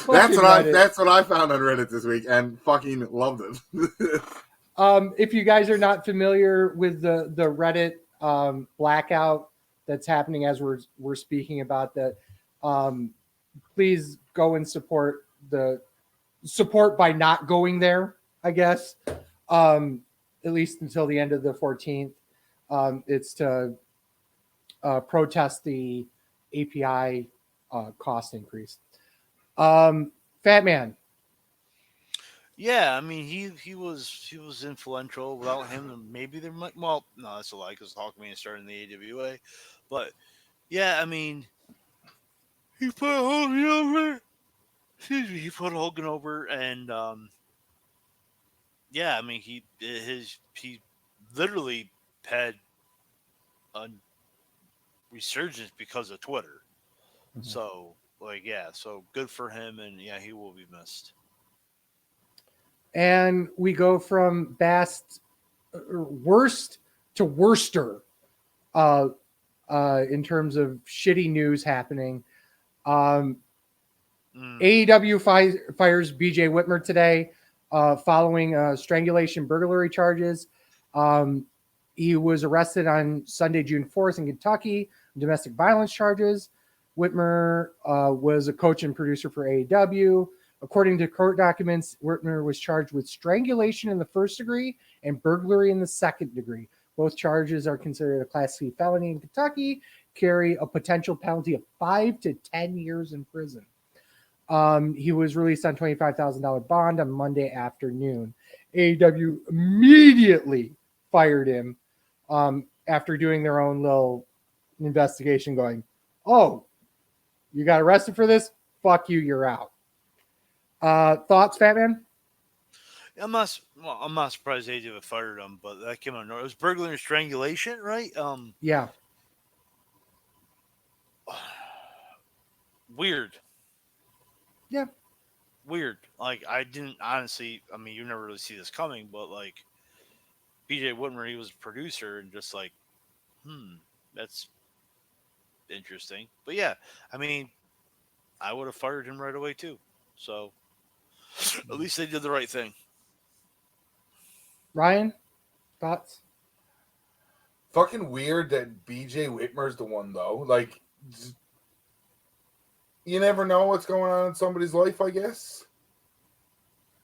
Reddit. That's what I found on Reddit this week and fucking loved it. If you guys are not familiar with the Reddit blackout that's happening as we're speaking about that, please go and support by not going there, I guess. At least until the end of the 14th. It's to protest the API cost increase. Fatman. Yeah, I mean he was influential. Without him, maybe there might. Well, no, that's a lie because Hawkman started in the AWA, but yeah, I mean he put Hogan over. Excuse me, he put Hogan over, and yeah, I mean he literally had a resurgence because of Twitter. Mm-hmm. So so good for him, and yeah, he will be missed. And we go from worst to worster in terms of shitty news happening. AEW fires BJ Whitmer today following strangulation burglary charges. He was arrested on Sunday, June 4th in Kentucky, domestic violence charges. Whitmer was a coach and producer for AEW. According to court documents, Whitmer was charged with strangulation in the first degree and burglary in the second degree. Both charges are considered a Class C felony in Kentucky, carry a potential penalty of 5 to 10 years in prison. He was released on $25,000 bond on Monday afternoon. AEW immediately fired him after doing their own little investigation going, oh, you got arrested for this? Fuck you, you're out. Thoughts, Fatman? I'm not surprised AEW fired him, but that came out. It was burglary and strangulation, right? Yeah. Weird. Yeah. Weird. Like, I didn't honestly, I mean, you never really see this coming, but like BJ Whitmer, he was a producer and just like, that's interesting. But yeah, I mean, I would have fired him right away too. So at least they did the right thing. Ryan, thoughts? Fucking weird that BJ Whitmer's the one though. Like, you never know what's going on in somebody's life, I guess.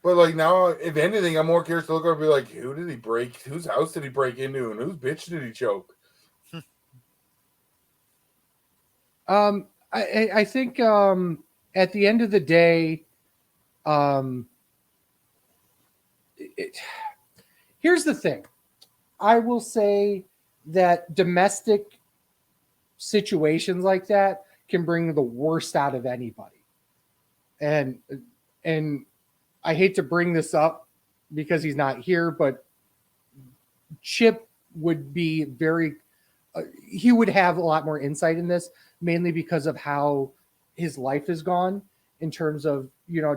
But like now, if anything, I'm more curious to look over and be like, who did he break? Whose house did he break into, and whose bitch did he choke? I think at the end of the day, here's the thing. I will say that domestic situations like that can bring the worst out of anybody. And I hate to bring this up because he's not here, but Chip would be he would have a lot more insight in this, mainly because of how his life has gone in terms of,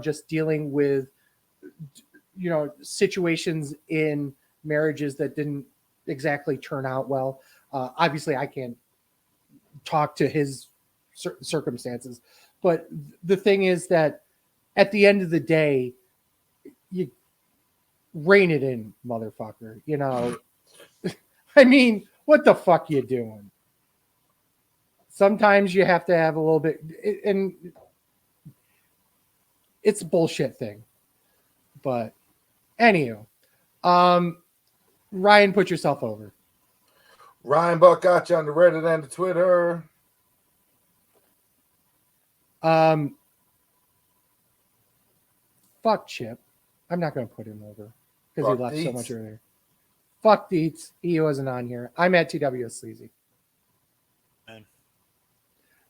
just dealing with, situations in marriages that didn't exactly turn out well. Obviously, I can't talk to his circumstances, but the thing is that at the end of the day, you rein it in, motherfucker. I mean, what the fuck you doing? Sometimes you have to have a little bit, and it's a bullshit thing. But anywho, Ryan, put yourself over. Ryan Buck got you on the Reddit and the Twitter. Fuck Chip. I'm not going to put him over because he left Dietz so much earlier. Fuck Dietz. He wasn't on here. I'm at TWS Sleazy.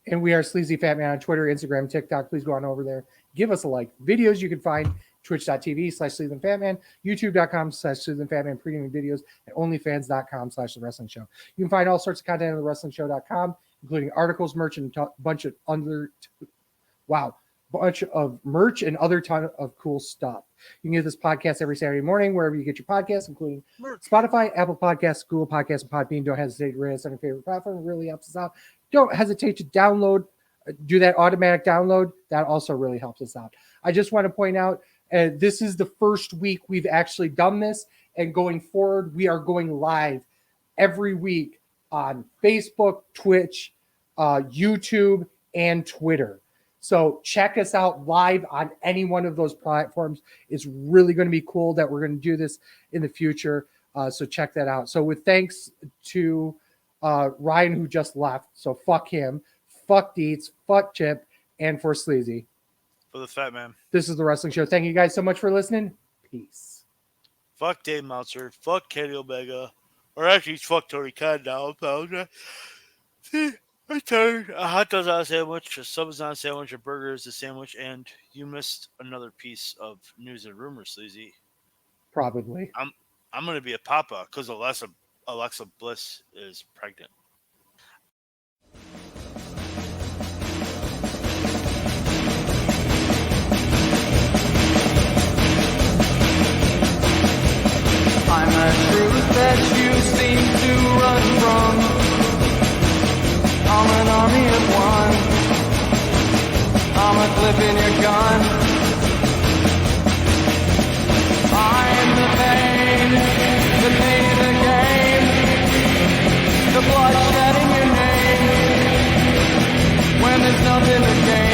And we are SleazyFatman on Twitter, Instagram, TikTok. Please go on over there. Give us a like. Videos you can find twitch.tv/SleazyFatman, youtube.com/SleazyFatman, premium videos, and onlyfans.com/The Wrestling Show. You can find all sorts of content on thewrestlingshow.com, including articles, merch, and bunch of merch and other ton of cool stuff. You can get this podcast every Saturday morning wherever you get your podcasts, including Spotify, Apple Podcasts, Google Podcasts, and Podbean. Don't hesitate to rate us on your favorite platform. It really helps us out. Don't hesitate to download do that automatic download. That also really helps us out. I just want to point out, this is the first week we've actually done this, and going forward, we are going live every week on Facebook, Twitch, YouTube, and Twitter. So check us out live on any one of those platforms. It's really going to be cool that we're going to do this in the future. So check that out. So with thanks to Ryan, who just left. So fuck him, fuck Deets, fuck Chip, and for Sleazy. For the Fat Man. This is the Wrestling Show. Thank you guys so much for listening. Peace. Fuck Dave Meltzer. Fuck Kenny Omega. Or actually, fuck Tony Khan now. I apologize. See, I'm tired. A hot dog's on a sandwich, a sub is on a sandwich, a burger is a sandwich, and you missed another piece of news and rumors, Sleazy. Probably. I'm going to be a papa because Alexa Bliss is pregnant. I'm a truth that you seem to run from. I'm an army of one. I'm a clip in your gun. I'm the pain in the game. The blood shed in your name. When there's nothing to gain.